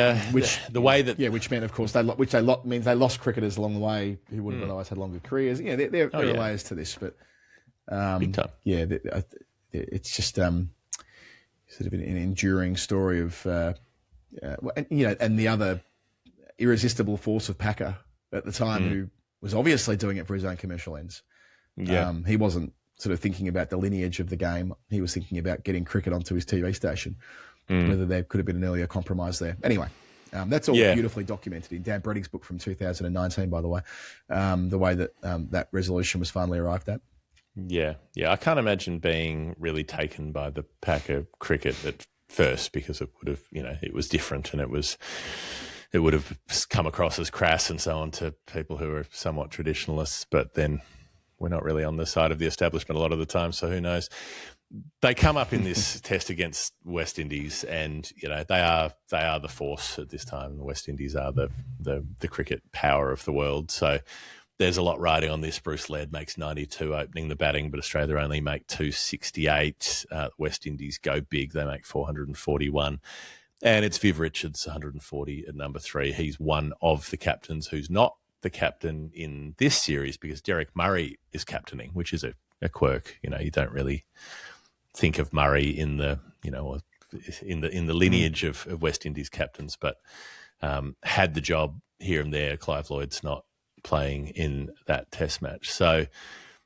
way that which meant, of course, means they lost cricketers along the way who would have otherwise had longer careers. Yeah, there are layers to this, but big time. Yeah, it's just sort of an enduring story of and the other irresistible force of Packer at the time, who was obviously doing it for his own commercial ends. Yeah, he wasn't sort of thinking about the lineage of the game. He was thinking about getting cricket onto his TV station. Whether there could have been an earlier compromise there. Anyway, that's all beautifully documented in Dan Bretting's book from 2019, by the way, the way that that resolution was finally arrived at. Yeah. I can't imagine being really taken by the Packer cricket at first, because it would have, it was different, and it would have come across as crass and so on to people who are somewhat traditionalists. But then we're not really on the side of the establishment a lot of the time, so who knows? They come up in this test against West Indies, and they are the force at this time. The West Indies are the cricket power of the world. So there's a lot riding on this. Bruce Laird makes 92 opening the batting, but Australia only make 268. West Indies go big; they make 441, and it's Viv Richards 140 at number 3. He's one of the captains who's not the captain in this series, because Derek Murray is captaining, which is a quirk. You don't really think of Murray in the lineage of West Indies captains, but had the job here and there. Clive Lloyd's not playing in that test match. So,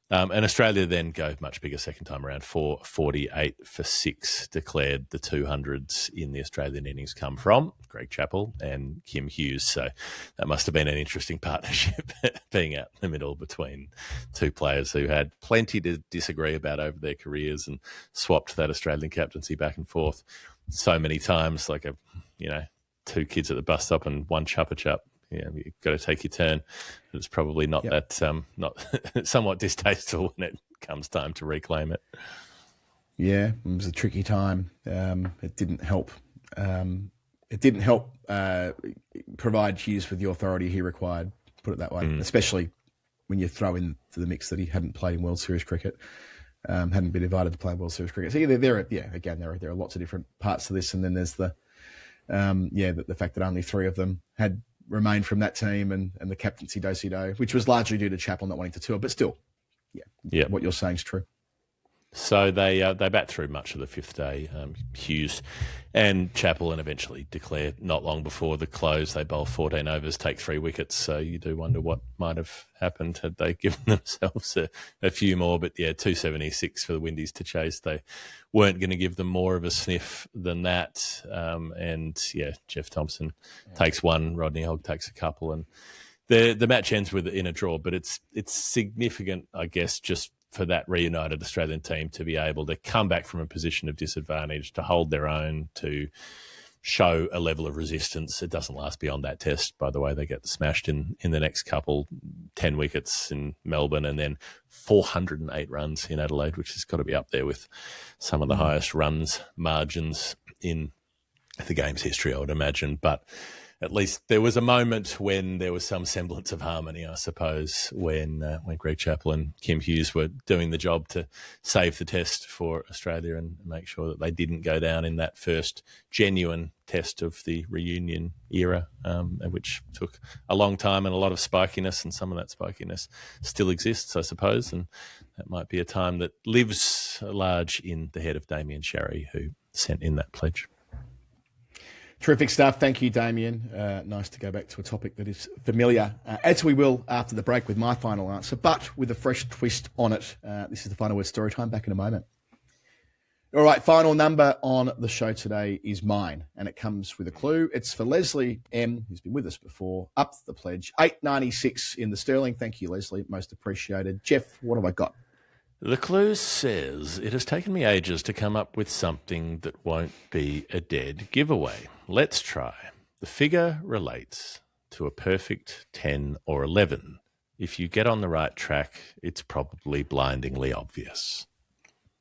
and Australia then go much bigger second time around. 448 for 6 declared. The 200s in the Australian innings come from Greg Chappell and Kim Hughes. So that must have been an interesting partnership, being out in the middle between two players who had plenty to disagree about over their careers and swapped that Australian captaincy back and forth so many times, like two kids at the bus stop and one chuppa-chup. You've got to take your turn. It's probably not that not somewhat distasteful when it comes time to reclaim it. Yeah, it was a tricky time. It didn't help. Provide Hughes with the authority he required. Put it that way, especially when you throw into the mix that he hadn't played in World Series cricket, hadn't been invited to play in World Series cricket. So there are lots of different parts to this, and then there's the fact that only 3 of them had remained from that team, and the captaincy do-si-do, which was largely due to Chappell not wanting to tour, but still, what you're saying is true. So they bat through much of the 5th day, Hughes and Chappell, and eventually declare not long before the close. They bowl 14 overs, take 3 wickets. So you do wonder what might have happened had they given themselves a few more. But 276 for the Windies to chase. They weren't going to give them more of a sniff than that. Jeff Thompson takes 1, Rodney Hogg takes a couple, and the match ends in a draw. But it's significant, I guess, just for that reunited Australian team to be able to come back from a position of disadvantage, to hold their own, to show a level of resistance. It doesn't last beyond that test, by the way. They get smashed in the next couple, 10 wickets in Melbourne, and then 408 runs in Adelaide, which has got to be up there with some of the highest runs margins in the game's history, I would imagine. But at least there was a moment when there was some semblance of harmony, I suppose, when Greg Chappell and Kim Hughes were doing the job to save the test for Australia and make sure that they didn't go down in that first genuine test of the reunion era, which took a long time and a lot of spikiness, and some of that spikiness still exists, I suppose, and that might be a time that lives large in the head of Damian Sharry, who sent in that pledge. Terrific stuff. Thank you, Damian. Nice to go back to a topic that is familiar, as we will after the break with my final answer, but with a fresh twist on it. This is the final word story time. Back in a moment. All right, final number on the show today is mine, and it comes with a clue. It's for Lesley M, who's been with us before. Up the pledge, $8.96 in the sterling. Thank you, Lesley. Most appreciated. Jeff, what have I got? The clue says, it has taken me ages to come up with something that won't be a dead giveaway. Let's try. The figure relates to a perfect 10 or 11. If you get on the right track, it's probably blindingly obvious.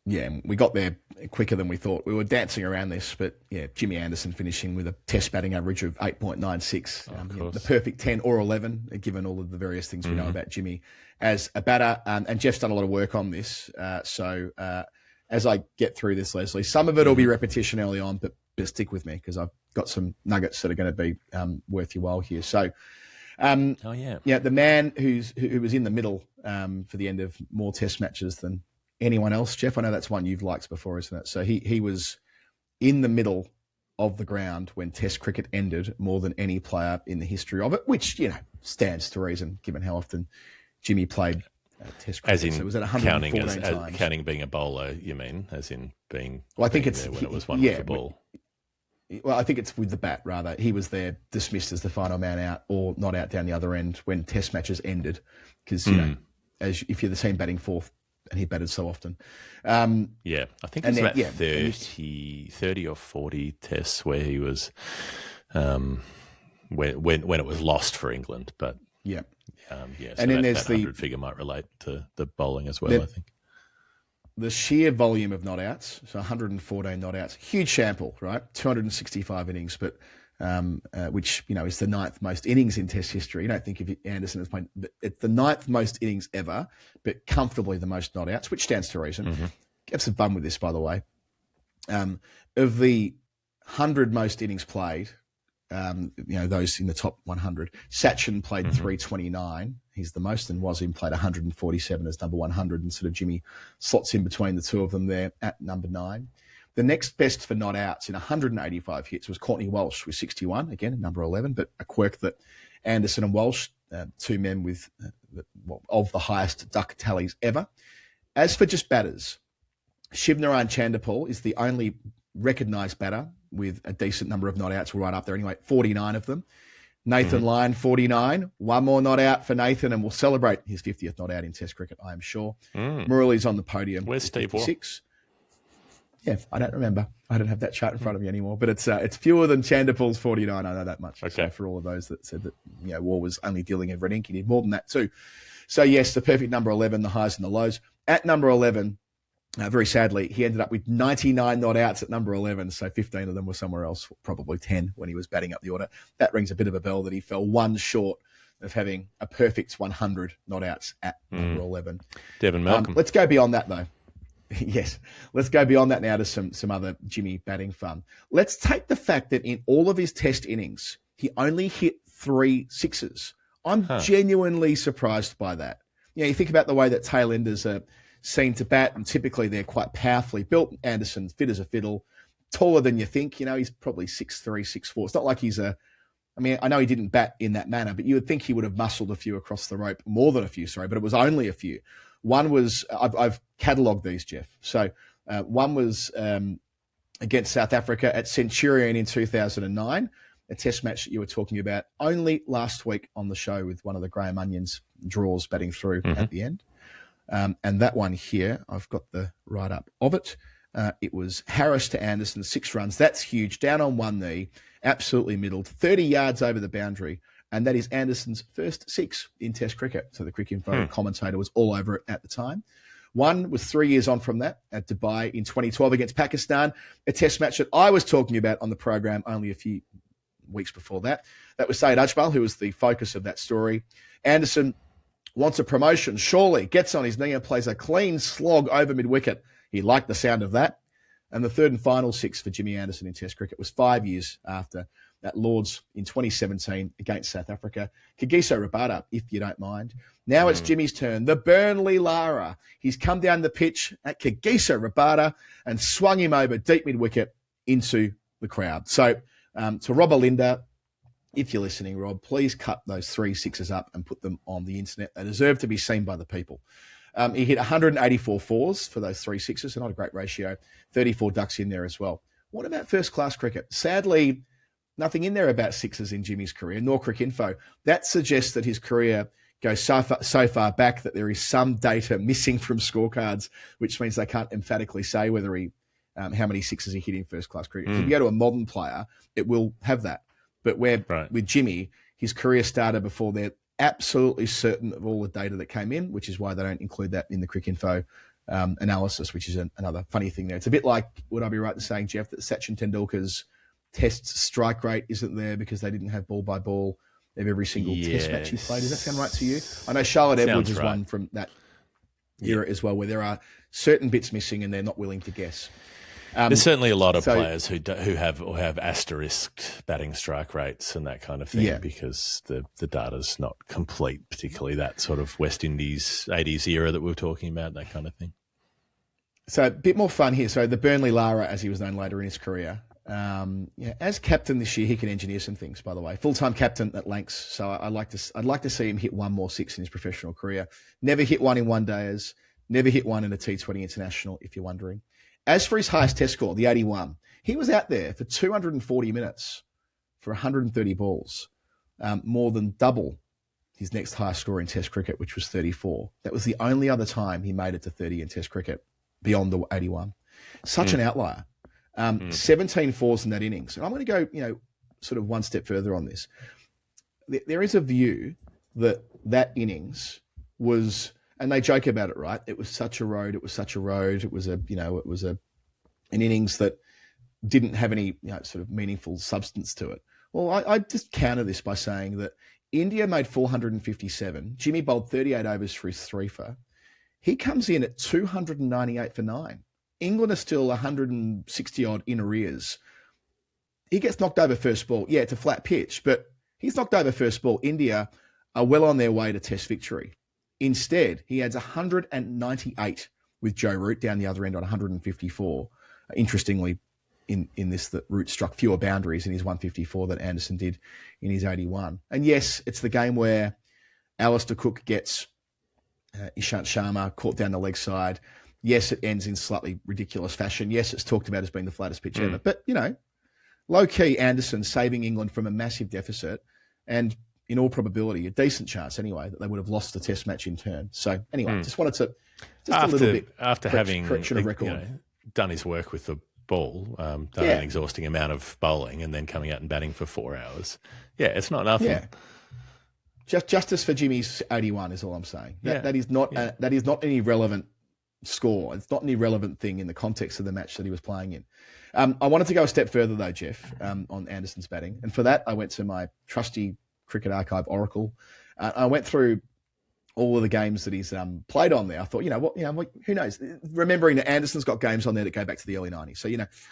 Yeah, we got there quicker than we thought. We were dancing around this, but yeah, Jimmy Anderson finishing with a test batting average of 8.96. The perfect 10 or 11, given all of the various things we know about Jimmy as a batter. And Jeff's done a lot of work on this. So as I get through this, Lesley, some of it will be repetition early on, but stick with me because I've got some nuggets that are going to be worth your while here. So, the man who was in the middle for the end of more test matches than anyone else, Jeff, I know that's one you've liked before, isn't it? So he was in the middle of the ground when Test cricket ended more than any player in the history of it, which, stands to reason given how often Jimmy played Test cricket. As in, so it was at 114 times. Counting being a bowler, you mean, as in being I think it's when it was one with the ball. Well, I think it's with the bat, rather. He was there dismissed as the final man out or not out down the other end when Test matches ended because, if you're the team batting fourth, and he batted so often. I think it was about 30 or 40 tests where he was when it was lost for England. But so and then there's that 100 figure might relate to the bowling as well, I think. The sheer volume of not outs, so 114 not outs, huge sample, right? 265 innings, but which is the ninth most innings in Test history. You don't think of Anderson as playing, but it's the ninth most innings ever, but comfortably the most not outs, which stands to reason. Have some fun with this, by the way. Of the 100 most innings played, those in the top 100, Sachin played 329. He's the most, and Wasim played 147 as number 100, and sort of Jimmy slots in between the two of them there at number 9. The next best for not outs in 185 hits was Courtney Walsh with 61, again, number 11, but a quirk that Anderson and Walsh, two men with of the highest duck tallies ever. As for just batters, Shivnarine Chanderpaul is the only recognised batter with a decent number of not outs. We're right up there anyway, 49 of them. Nathan Lyon, 49. One more not out for Nathan, and we'll celebrate his 50th not out in Test cricket, I am sure. Murali's on the podium. Where's Steve 56. Yeah, I don't remember. I don't have that chart in front of me anymore. But it's fewer than Chanderpaul's 49. I know that much. Okay. So for all of those that said that War was only dealing in red ink, he did more than that too. So yes, the perfect number 11, the highs and the lows. At number 11, very sadly, he ended up with 99 not outs at number 11. So 15 of them were somewhere else, probably 10 when he was batting up the order. That rings a bit of a bell that he fell one short of having a perfect 100 not outs at number 11. Devon Malcolm. Let's go beyond that though. Yes, let's go beyond that now to some other Jimmy batting fun. Let's take the fact that in all of his Test innings, he only hit 3 sixes. I'm genuinely surprised by that. You think about the way that tail-enders are seen to bat, and typically they're quite powerfully built. Anderson's fit as a fiddle, taller than you think. He's probably 6'3", 6'4". It's not like he's I know he didn't bat in that manner, but you would think he would have muscled a few across the rope, more than a few, sorry, but it was only a few. One was, I've catalogued these, Jeff. So one was against South Africa at Centurion in 2009, a Test match that you were talking about only last week on the show with one of the Graham Onions draws batting through at the end. And that one here, I've got the write-up of it. It was Harris to Anderson, 6 runs. That's huge. Down on one knee, absolutely middled, 30 yards over the boundary. And that is Anderson's first 6 in Test cricket. So the Cricinfo commentator was all over it at the time. One was 3 years on from that at Dubai in 2012 against Pakistan, a Test match that I was talking about on the program only a few weeks before that. That was Saeed Ajmal, who was the focus of that story. Anderson wants a promotion, surely, gets on his knee and plays a clean slog over mid-wicket. He liked the sound of that. And the third and final 6 for Jimmy Anderson in Test cricket was 5 years after at Lords in 2017 against South Africa. Kagiso Rabada, if you don't mind. Now it's Jimmy's turn. The Burnley Lara. He's come down the pitch at Kagiso Rabada and swung him over deep mid-wicket into the crowd. So To Rob Alinda, if you're listening, Rob, please cut those 3 sixes up and put them on the internet. They deserve to be seen by the people. He hit 184 fours for those 3 sixes, so not a great ratio. 34 ducks in there as well. What about first-class cricket? Sadly, nothing in there about sixes in Jimmy's career, nor Cricinfo. That suggests that his career goes so far back that there is some data missing from scorecards, which means they can't emphatically say whether he how many sixes he hit in first-class cricket. If you go to a modern player, it will have that. But with Jimmy, his career started before they're absolutely certain of all the data that came in, which is why they don't include that in the Cricinfo analysis, which is another funny thing there. It's a bit like, would I be right in saying, Jeff, that Sachin Tendulkar's test strike rate isn't there because they didn't have ball by ball of every single test match he played? Does that sound right to you? I know Charlotte Edwards is one from that era as well, where there are certain bits missing and they're not willing to guess. There's certainly a lot of players who have asterisked batting strike rates and that kind of thing because the data's not complete, particularly that sort of West Indies 80s era that we were talking about, that kind of thing. So a bit more fun here. So the Burnley Lara, as he was known later in his career, as captain this year, he can engineer some things, by the way. Full-time captain at Lancs. So I'd like to see him hit one more six in his professional career. Never hit one in one days, never hit one in a T20 international, if you're wondering. As for his highest test score, the 81, he was out there for 240 minutes for 130 balls, more than double his next highest score in test cricket, which was 34. That was the only other time he made it to 30 in test cricket beyond the 81. Such an outlier. 17 fours in that innings. And I'm going to go, sort of one step further on this. There is a view that innings was, and they joke about it, right? It was such a road. It was such a road. It was an innings that didn't have any sort of meaningful substance to it. Well, I just counter this by saying that India made 457. Jimmy bowled 38 overs for his three-for. He comes in at 298 for 9. England are still 160 odd in arrears. He gets knocked over first ball. Yeah, it's a flat pitch, but he's knocked over first ball. India are well on their way to test victory. Instead, he adds 198 with Joe Root down the other end on 154. Interestingly, in this, that Root struck fewer boundaries in his 154 than Anderson did in his 81. And yes, it's the game where Alistair Cook gets Ishant Sharma caught down the leg side. Yes, it ends in slightly ridiculous fashion. Yes, it's talked about as being the flattest pitch ever. But, low-key Anderson saving England from a massive deficit and, in all probability, a decent chance anyway that they would have lost the test match in turn. So, anyway, just wanted to a little bit after having correction of record. Done his work with the ball, done an exhausting amount of bowling and then coming out and batting for 4 hours. Yeah, it's not nothing. Yeah. Justice for Jimmy's 81 is all I'm saying. That is not an irrelevant score. It's not an irrelevant thing in the context of the match that he was playing in. I wanted to go a step further though, Jeff, on Anderson's batting. And for that, I went to my trusty Cricket Archive Oracle. I went through all of the games that he's played on there. I thought, who knows? Remembering that Anderson's got games on there that go back to the early 90s. So,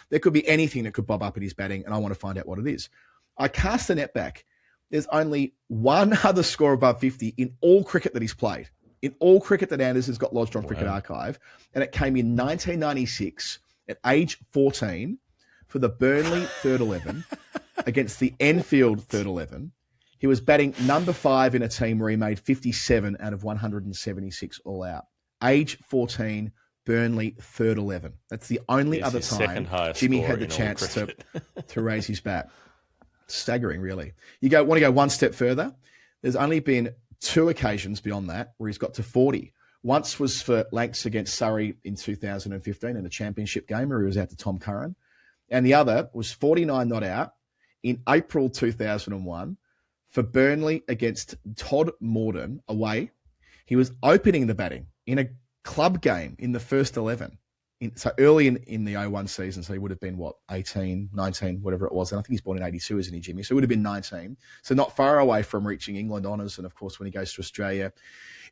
there could be anything that could bob up in his batting, and I want to find out what it is. I cast the net back. There's only one other score above 50 in all cricket that he's played. In all cricket that Anderson's got lodged on Cricket Archive, and it came in 1996 at age 14 for the Burnley third 11 against the Enfield third 11. He was batting number 5 in a team where he made 57 out of 176 all out. Age 14, Burnley third 11. That's the only other time Jimmy had the chance to raise his bat. Staggering, really. Want to go one step further? There's only been 2 occasions beyond that where he's got to 40. Once was for Lancs against Surrey in 2015 in a championship game where he was out to Tom Curran. And the other was 49 not out in April 2001 for Burnley against Todd Morden away. He was opening the batting in a club game in the first 11. So early in the 01 season, so he would have been, 18, 19, whatever it was. And I think he's born in 82, isn't he, Jimmy? So it would have been 19. So not far away from reaching England honours. And, of course, when he goes to Australia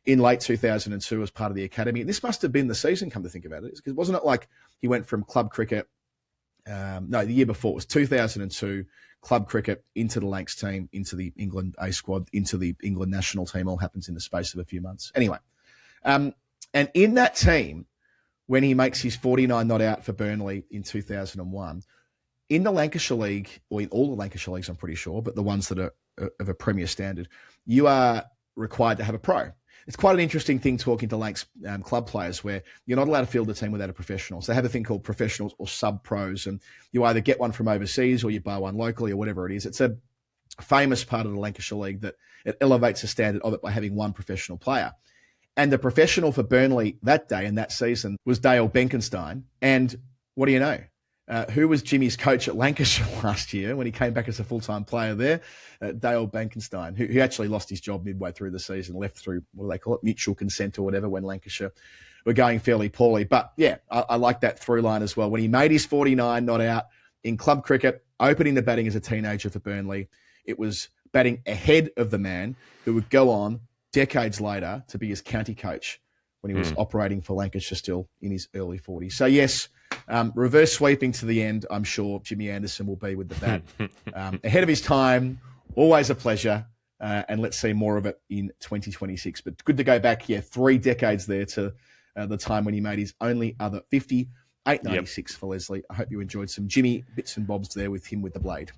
in late 2002 as part of the academy. And this must have been the season, come to think about it. Because wasn't it like he went from club cricket? The year before. It was 2002, club cricket, into the Lancs team, into the England A squad, into the England national team. All happens in the space of a few months. Anyway, and in that team, when he makes his 49 not out for Burnley in 2001, in the Lancashire League, or in all the Lancashire Leagues, I'm pretty sure, but the ones that are of a premier standard, you are required to have a pro. It's quite an interesting thing talking to Lancs club players where you're not allowed to field a team without a professional. So they have a thing called professionals or sub-pros, and you either get one from overseas or you buy one locally or whatever it is. It's a famous part of the Lancashire League that it elevates the standard of it by having one professional player. And the professional for Burnley that day and that season was Dale Benkenstein. And what do you know? Who was Jimmy's coach at Lancashire last year when he came back as a full-time player there? Dale Benkenstein, who actually lost his job midway through the season, left through, what do they call it, mutual consent or whatever, when Lancashire were going fairly poorly. But yeah, I like that through line as well. When he made his 49 not out in club cricket, opening the batting as a teenager for Burnley, it was batting ahead of the man who would go on decades later to be his county coach when he was operating for Lancashire still in his early 40s. So yes, reverse sweeping to the end, I'm sure Jimmy Anderson will be with the bat. Ahead of his time, always a pleasure, and let's see more of it in 2026. But good to go back, 3 decades there to the time when he made his only other 50, 896 for Lesley. I hope you enjoyed some Jimmy bits and bobs there with him with the blade.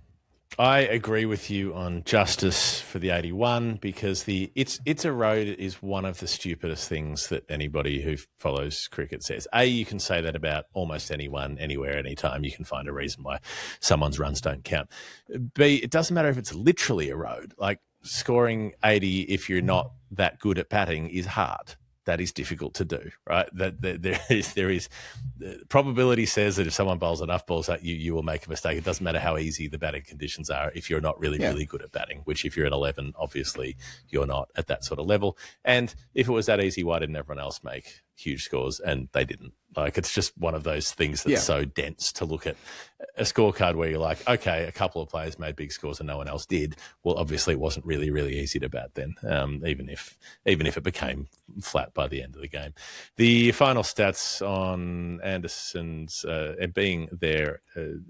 I agree with you on justice for the 81 because it's a road is one of the stupidest things that anybody who follows cricket says. A, you can say that about almost anyone, anywhere, anytime. You can find a reason why someone's runs don't count. B, it doesn't matter if it's literally a road. Like scoring 80 if you're not that good at batting is hard. That is difficult to do, right? That there is probability says that if someone bowls enough balls at you, you will make a mistake. It doesn't matter how easy the batting conditions are if you're not really good at batting, which if you're an 11, obviously you're not at that sort of level. And if it was that easy, why didn't everyone else make huge scores? And they didn't. Like, it's just one of those things that's so dense to look at a scorecard where you're like, okay, a couple of players made big scores and no one else did. Well, obviously it wasn't really, really easy to bat then, even if it became flat by the end of the game. The final stats on Anderson's being there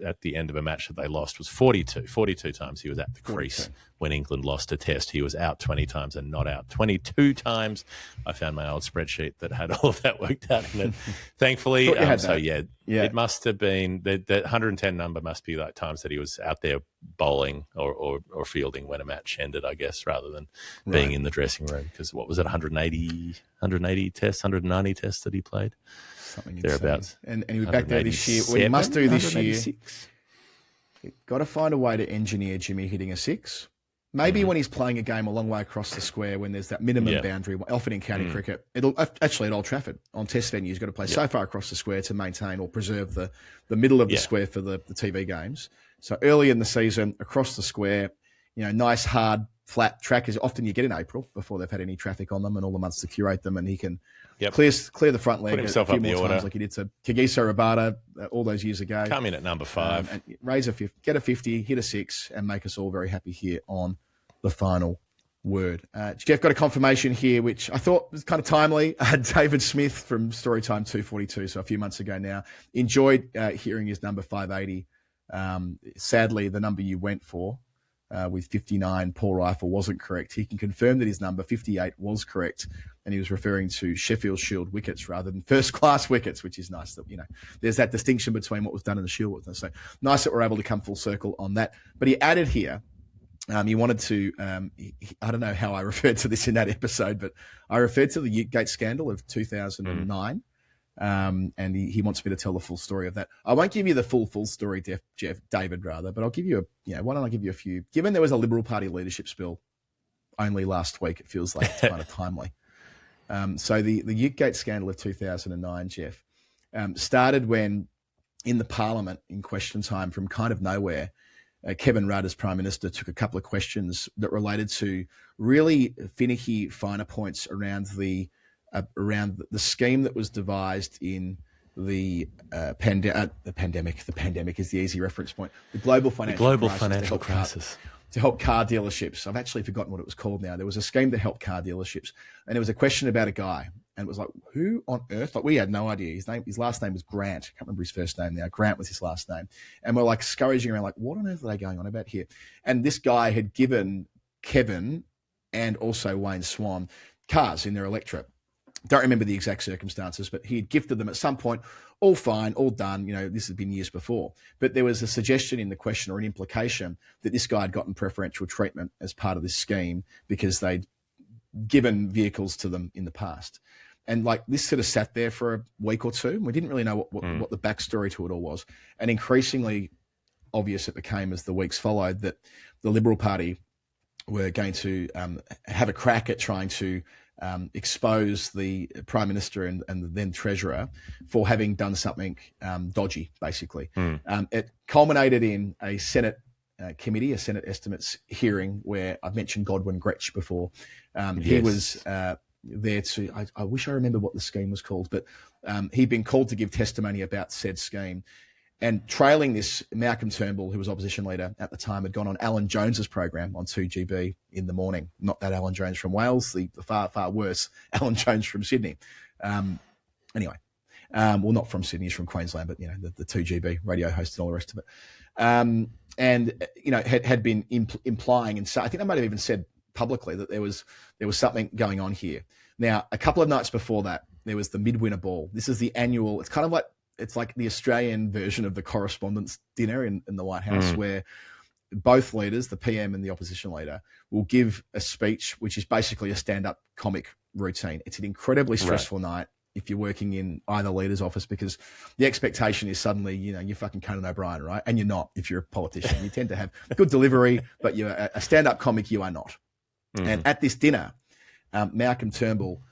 at the end of a match that they lost was 42. 42 times he was at the crease when England lost a test. He was out 20 times and not out 22 times. I found my old spreadsheet that had all of that worked out in it. Thankfully, it must have been that 110 number must be like times that he was out there bowling or fielding when a match ended, I guess, rather than being in the dressing room. Because what was it, 180 tests, 190 tests that he played? Something thereabouts. And he was back there this year. What he must do this year, you've got to find a way to engineer Jimmy hitting a six. Maybe when he's playing a game a long way across the square, when there's that minimum boundary, often in county cricket, it'll actually at Old Trafford on test venues, you've got to play so far across the square to maintain or preserve the middle of the square for the TV games. So early in the season, across the square, nice, hard, flat track is often you get in April before they've had any traffic on them and all the months to curate them, and he can clear the front leg a few more times like he did to Kagiso Rabada all those years ago. Come in at number 5. And raise get a 50, hit a 6, and make us all very happy here on the final word. Jeff got a confirmation here, which I thought was kind of timely. David Smith from Storytime 242, so a few months ago now. Enjoyed hearing his number 580. Sadly, the number you went for with 59, Paul Rifle, wasn't correct. He can confirm that his number 58 was correct, and he was referring to Sheffield Shield wickets rather than first-class wickets, which is nice that, there's that distinction between what was done in the Shield. So nice that we're able to come full circle on that. But he added here, he wanted to, I don't know how I referred to this in that episode, but I referred to the Utegate scandal of 2009. And he wants me to tell the full story of that. I won't give you the full story, David, rather, but I'll give you why don't I give you a few? Given there was a Liberal Party leadership spill only last week, it feels like it's kind of timely. So the Utegate scandal of 2009, Jeff, started when in the Parliament in question time from kind of nowhere, Kevin Rudd, as Prime Minister, took a couple of questions that related to really finicky finer points around the scheme that was devised in the pandemic. The pandemic is the easy reference point. The global financial crisis. To help car dealerships. I've actually forgotten what it was called now. There was a scheme to help car dealerships. And there was a question about a guy. And it was like, who on earth? Like, we had no idea. His last name was Grant. I can't remember his first name now. Grant was his last name. And we're like scurrying around like, what on earth are they going on about here? And this guy had given Kevin and also Wayne Swan cars in their electorate. Don't remember the exact circumstances, but he had gifted them at some point. All fine, all done. This had been years before. But there was a suggestion in the question, or an implication, that this guy had gotten preferential treatment as part of this scheme because they'd given vehicles to them in the past. And like this sort of sat there for a week or two. We didn't really know what the backstory to it all was. And increasingly obvious it became as the weeks followed that the Liberal Party were going to have a crack at trying to expose the Prime Minister and the then Treasurer for having done something dodgy, basically. It culminated in a Senate committee, a Senate estimates hearing, where I've mentioned Godwin Gretsch before. He was there to, I wish I remember what the scheme was called, but he'd been called to give testimony about said scheme. And trailing this, Malcolm Turnbull, who was opposition leader at the time, had gone on Alan Jones's program on 2GB in the morning. Not that Alan Jones from Wales, the far, far worse Alan Jones from Sydney. Anyway, well, not from Sydney, he's from Queensland, but, the 2GB radio host and all the rest of it. And, had been implying, and so I think they might have even said publicly that there was something going on here. Now, a couple of nights before that, there was the Midwinter Ball. This is the annual, it's like the Australian version of the Correspondents' Dinner in the White House, where both leaders, the PM and the opposition leader, will give a speech, which is basically a stand-up comic routine. It's an incredibly stressful night if you're working in either leader's office, because the expectation is suddenly, you're fucking Conan O'Brien, right? And you're not if you're a politician. You tend to have good delivery, but you're a stand-up comic, you are not. And at this dinner, Malcolm Turnbull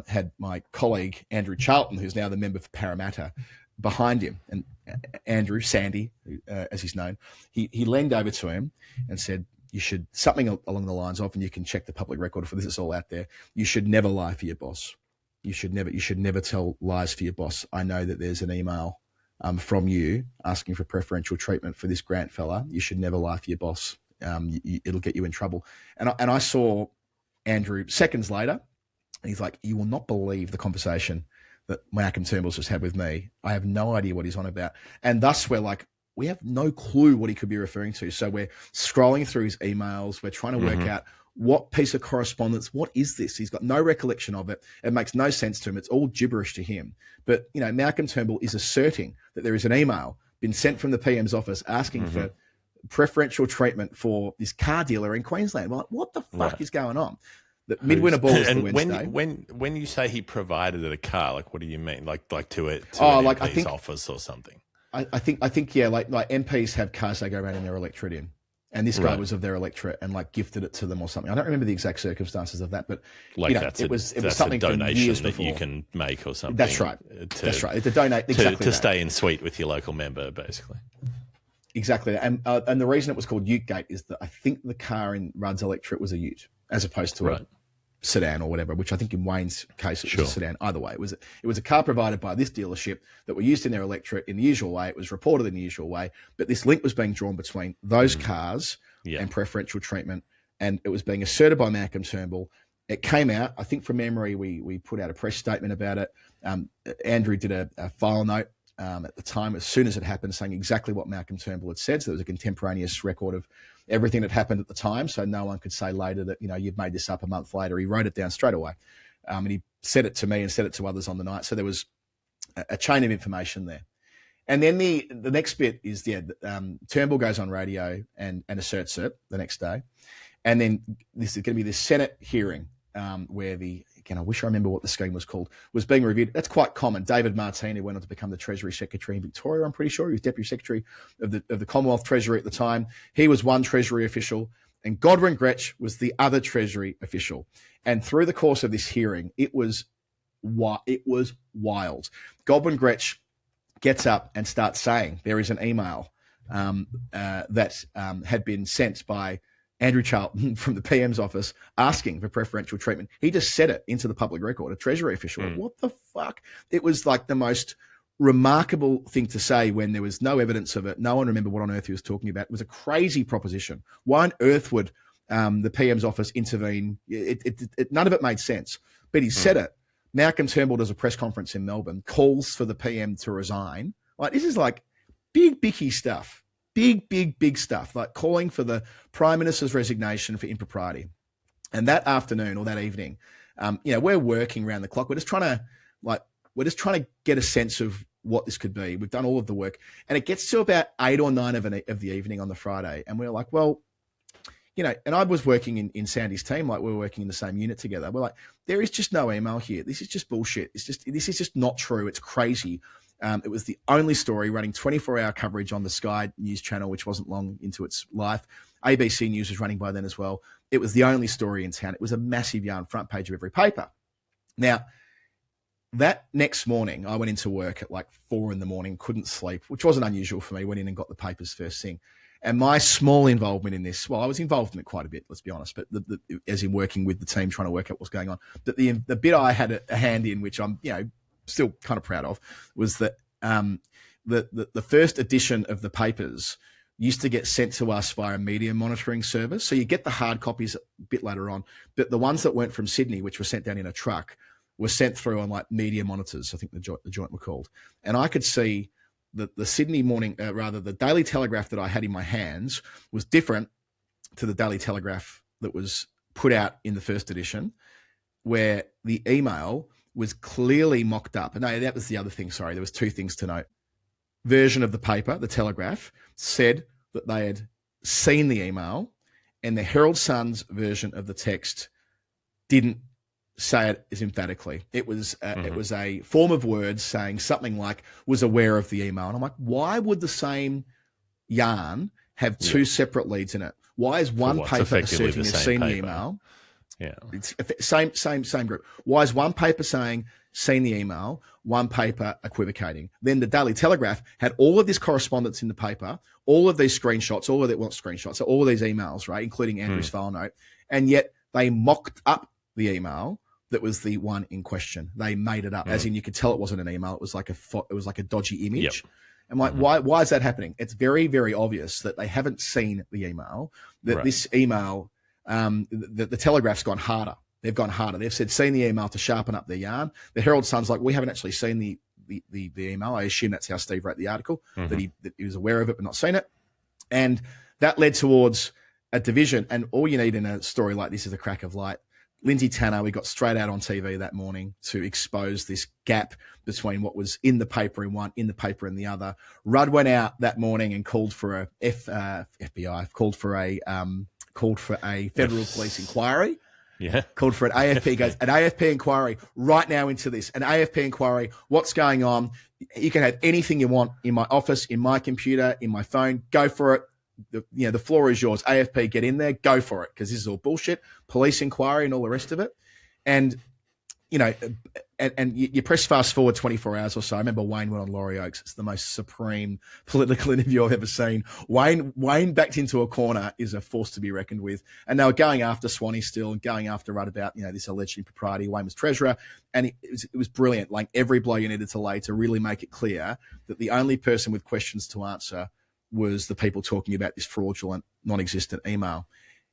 had my colleague, Andrew Charlton, who's now the member for Parramatta, behind him. And Andrew, Sandy, as he's known, he leaned over to him and said, you should, something along the lines of, and you can check the public record for this, it's all out there, you should never lie for your boss. You should never tell lies for your boss. I know that there's an email from you asking for preferential treatment for this Grant fella. You should never lie for your boss. It'll get you in trouble. And I saw Andrew seconds later, and he's like, you will not believe the conversation that Malcolm Turnbull's just had with me. I have no idea what he's on about. And thus we're like, we have no clue what he could be referring to. So we're scrolling through his emails. We're trying to work out what piece of correspondence, what is this? He's got no recollection of it. It makes no sense to him. It's all gibberish to him. But, Malcolm Turnbull is asserting that there is an email been sent from the PM's office asking for preferential treatment for this car dealer in Queensland. We're like, what the fuck is going on? The Midwinter Ball is the Wednesday. When you say he provided a car, like what do you mean? Like to an MP's office or something? I think yeah, like MPs have cars they go around in their electorate in. And this guy was of their electorate and gifted it to them or something. I don't remember the exact circumstances of that, but it was something a donation that you can make or something. That's right. That's right. To donate to stay in suite with your local member, basically. Exactly. And the reason it was called Utegate is that I think the car in Rudd's electorate was a Ute as opposed to a sedan or whatever, which I think in Wayne's case it was a sedan. Either way, it was a car provided by this dealership that were used in their electorate in the usual way. It was reported in the usual way, but this link was being drawn between those cars and preferential treatment, and it was being asserted by Malcolm Turnbull. It came out, I think from memory, we put out a press statement about it. Andrew did a file note at the time, as soon as it happened, saying exactly what Malcolm Turnbull had said. So there was a contemporaneous record of everything that happened at the time. So no one could say later that, you've made this up a month later. He wrote it down straight away. And he said it to me and said it to others on the night. So there was a chain of information there. And then the next bit is, Turnbull goes on radio and asserts it the next day. And then this is going to be the Senate hearing where again, I wish I remember what the scheme was called, was being reviewed. That's quite common. David Martin, who went on to become the Treasury Secretary in Victoria, I'm pretty sure. He was Deputy Secretary of the Commonwealth Treasury at the time. He was one Treasury official, and Godwin Gretsch was the other Treasury official. And through the course of this hearing, it was wild. Godwin Gretsch gets up and starts saying there is an email that had been sent by Andrew Charlton from the PM's office asking for preferential treatment. He just said it into the public record, a Treasury official. What the fuck? It was like the most remarkable thing to say when there was no evidence of it. No one remembered what on earth he was talking about. It was a crazy proposition. Why on earth would the PM's office intervene? None of it made sense. But he said it. Malcolm Turnbull does a press conference in Melbourne, calls for the PM to resign. Like, this is like big, bicky stuff. Big stuff, like calling for the Prime Minister's resignation for impropriety. And that afternoon or that evening, We're working around the clock. We're just trying to get a sense of what this could be. We've done all of the work, and it gets to about 8 or 9 of the evening on the Friday, and we're like, well, and I was working in Sandy's team, like we were working in the same unit together. We're like, there is just no email here. This is just bullshit. This is just not true. It's crazy. It was the only story running 24-hour coverage on the Sky News channel, which wasn't long into its life. ABC News was running by then as well. It was the only story in town. It was a massive yarn, front page of every paper. Now, that next morning, I went into work at like 4 a.m, couldn't sleep, which wasn't unusual for me. Went in and got the papers first thing. And my small involvement in this, well, I was involved in it quite a bit, let's be honest, but as in working with the team, trying to work out what's going on. But the bit I had a hand in, which I'm, still kind of proud of, was that the first edition of the papers used to get sent to us via a media monitoring service. So you get the hard copies a bit later on, but the ones that weren't from Sydney, which were sent down in a truck, were sent through on like media monitors, I think the joint were called. And I could see the Sydney morning, the Daily Telegraph that I had in my hands was different to the Daily Telegraph that was put out in the first edition, where the email was clearly mocked up. No, that was the other thing. Sorry, there was 2 things to note. Version of the paper, the Telegraph, said that they had seen the email, and the Herald Sun's version of the text didn't say it as emphatically. It was a form of words saying something like was aware of the email. And I'm like, why would the same yarn have 2 separate leads in it? Why is one paper asserting they've seen the email? Yeah, it's same group. Why is one paper saying seen the email, one paper equivocating? Then the Daily Telegraph had all of this correspondence in the paper, all of these screenshots, all of these emails, right, including Andrew's file note, and yet they mocked up the email that was the one in question. They made it up, as in you could tell it wasn't an email. It was like a dodgy image. Yep. I'm like, why is that happening? It's very, very obvious that they haven't seen the email. That this email, the Telegraph's gone harder. They've gone harder. They've said seen the email to sharpen up their yarn. The Herald Sun's like, we haven't actually seen the email. I assume that's how Steve wrote the article, that he was aware of it but not seen it, and that led towards a division. And all you need in a story like this is a crack of light. Lindsay Tanner, we got straight out on TV that morning to expose this gap between what was in the paper in one, in the paper in the other. Rudd went out that morning and called for FBI, called for a federal police inquiry. Yeah. Called for an AFP, goes, an AFP inquiry right now into this. An AFP inquiry, what's going on? You can have anything you want in my office, in my computer, in my phone. Go for it. The floor is yours. AFP, get in there, go for it, because this is all bullshit. Police inquiry and all the rest of it. And, you press fast forward 24 hours or so. I remember Wayne went on Laurie Oakes. It's the most supreme political interview I've ever seen. Wayne backed into a corner is a force to be reckoned with. And they were going after Swanee still and going after Rudd about, this alleged impropriety. Wayne was treasurer. And it was brilliant. Like every blow you needed to lay to really make it clear that the only person with questions to answer was the people talking about this fraudulent, non-existent email.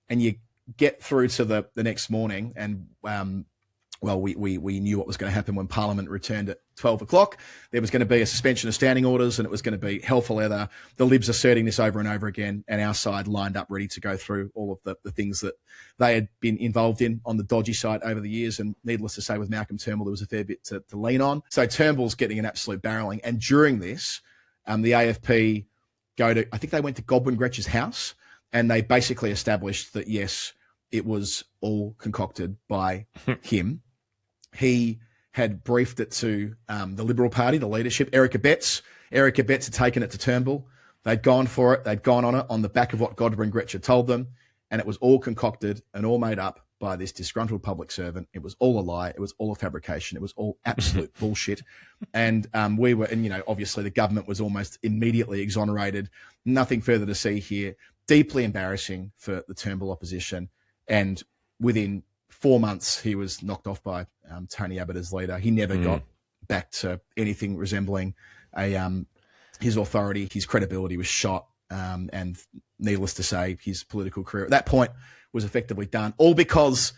And you get through to the next morning, and we knew what was going to happen when Parliament returned at 12 o'clock. There was going to be a suspension of standing orders, and it was going to be hell for leather. The Libs asserting this over and over again, and our side lined up ready to go through all of the things that they had been involved in on the dodgy side over the years. And needless to say, with Malcolm Turnbull, there was a fair bit to lean on. So Turnbull's getting an absolute barreling. And during this, the AFP I think they went to Godwin Gretsch's house, and they basically established that, yes, it was all concocted by him. He had briefed it to the Liberal Party, the leadership, Erica Betts. Erica Betts had taken it to Turnbull. They'd gone for it. They'd gone on it on the back of what Godwin Gretsch had told them, and it was all concocted and all made up by this disgruntled public servant. It was all a lie. It was all a fabrication. It was all absolute bullshit. And obviously the government was almost immediately exonerated. Nothing further to see here. Deeply embarrassing for the Turnbull opposition. And within 4 months, he was knocked off by Tony Abbott as leader. He never got back to anything resembling his authority. His credibility was shot. And needless to say, his political career at that point was effectively done, all because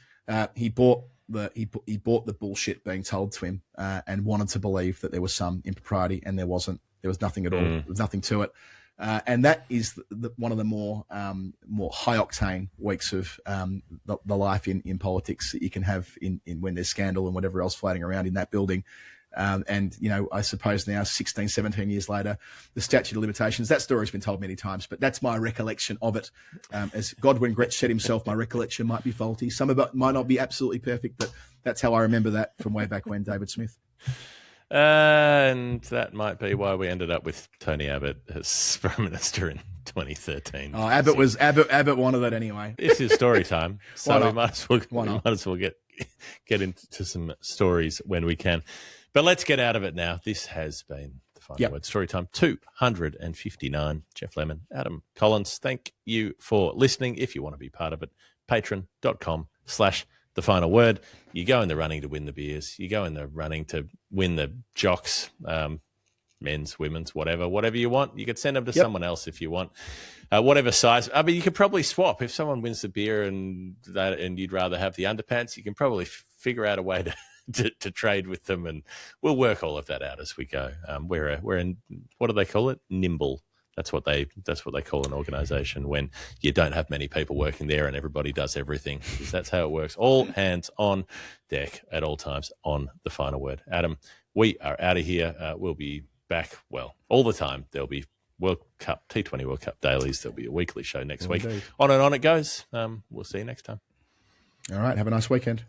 he bought the bullshit being told to him and wanted to believe that there was some impropriety, and there wasn't. There was nothing at all. There was nothing to it. And that is one of the more high octane weeks of the life in politics that you can have in when there's scandal and whatever else floating around in that building. And, I suppose now 16, 17 years later, the statute of limitations, that story's been told many times, but that's my recollection of it. As Godwin Gretsch said himself, my recollection might be faulty. Some of it might not be absolutely perfect, but that's how I remember that from way back when, David Smith. And that might be why we ended up with Tony Abbott as Prime Minister in 2013. Oh, Abbott wanted that anyway. This is story time, so we might as well get into some stories when we can. But let's get out of it now. This has been the final word. Story time 259. Jeff Lemon, Adam Collins, thank you for listening. If you want to be part of it, patreon.com/the final word. You go in the running to win the beers. You go in the running to win the jocks, men's, women's, whatever you want. You could send them to someone else if you want, whatever size. I mean, you could probably swap. If someone wins the beer and you'd rather have the underpants, you can probably figure out a way to trade with them, and we'll work all of that out as we go. We're in, what do they call it? Nimble. That's what they call an organisation when you don't have many people working there and everybody does everything. That's how it works. All hands on deck at all times on the final word. Adam, we are out of here. We'll be back, all the time. There'll be World Cup, T20 World Cup dailies. There'll be a weekly show next week. On and on it goes. We'll see you next time. All right. Have a nice weekend.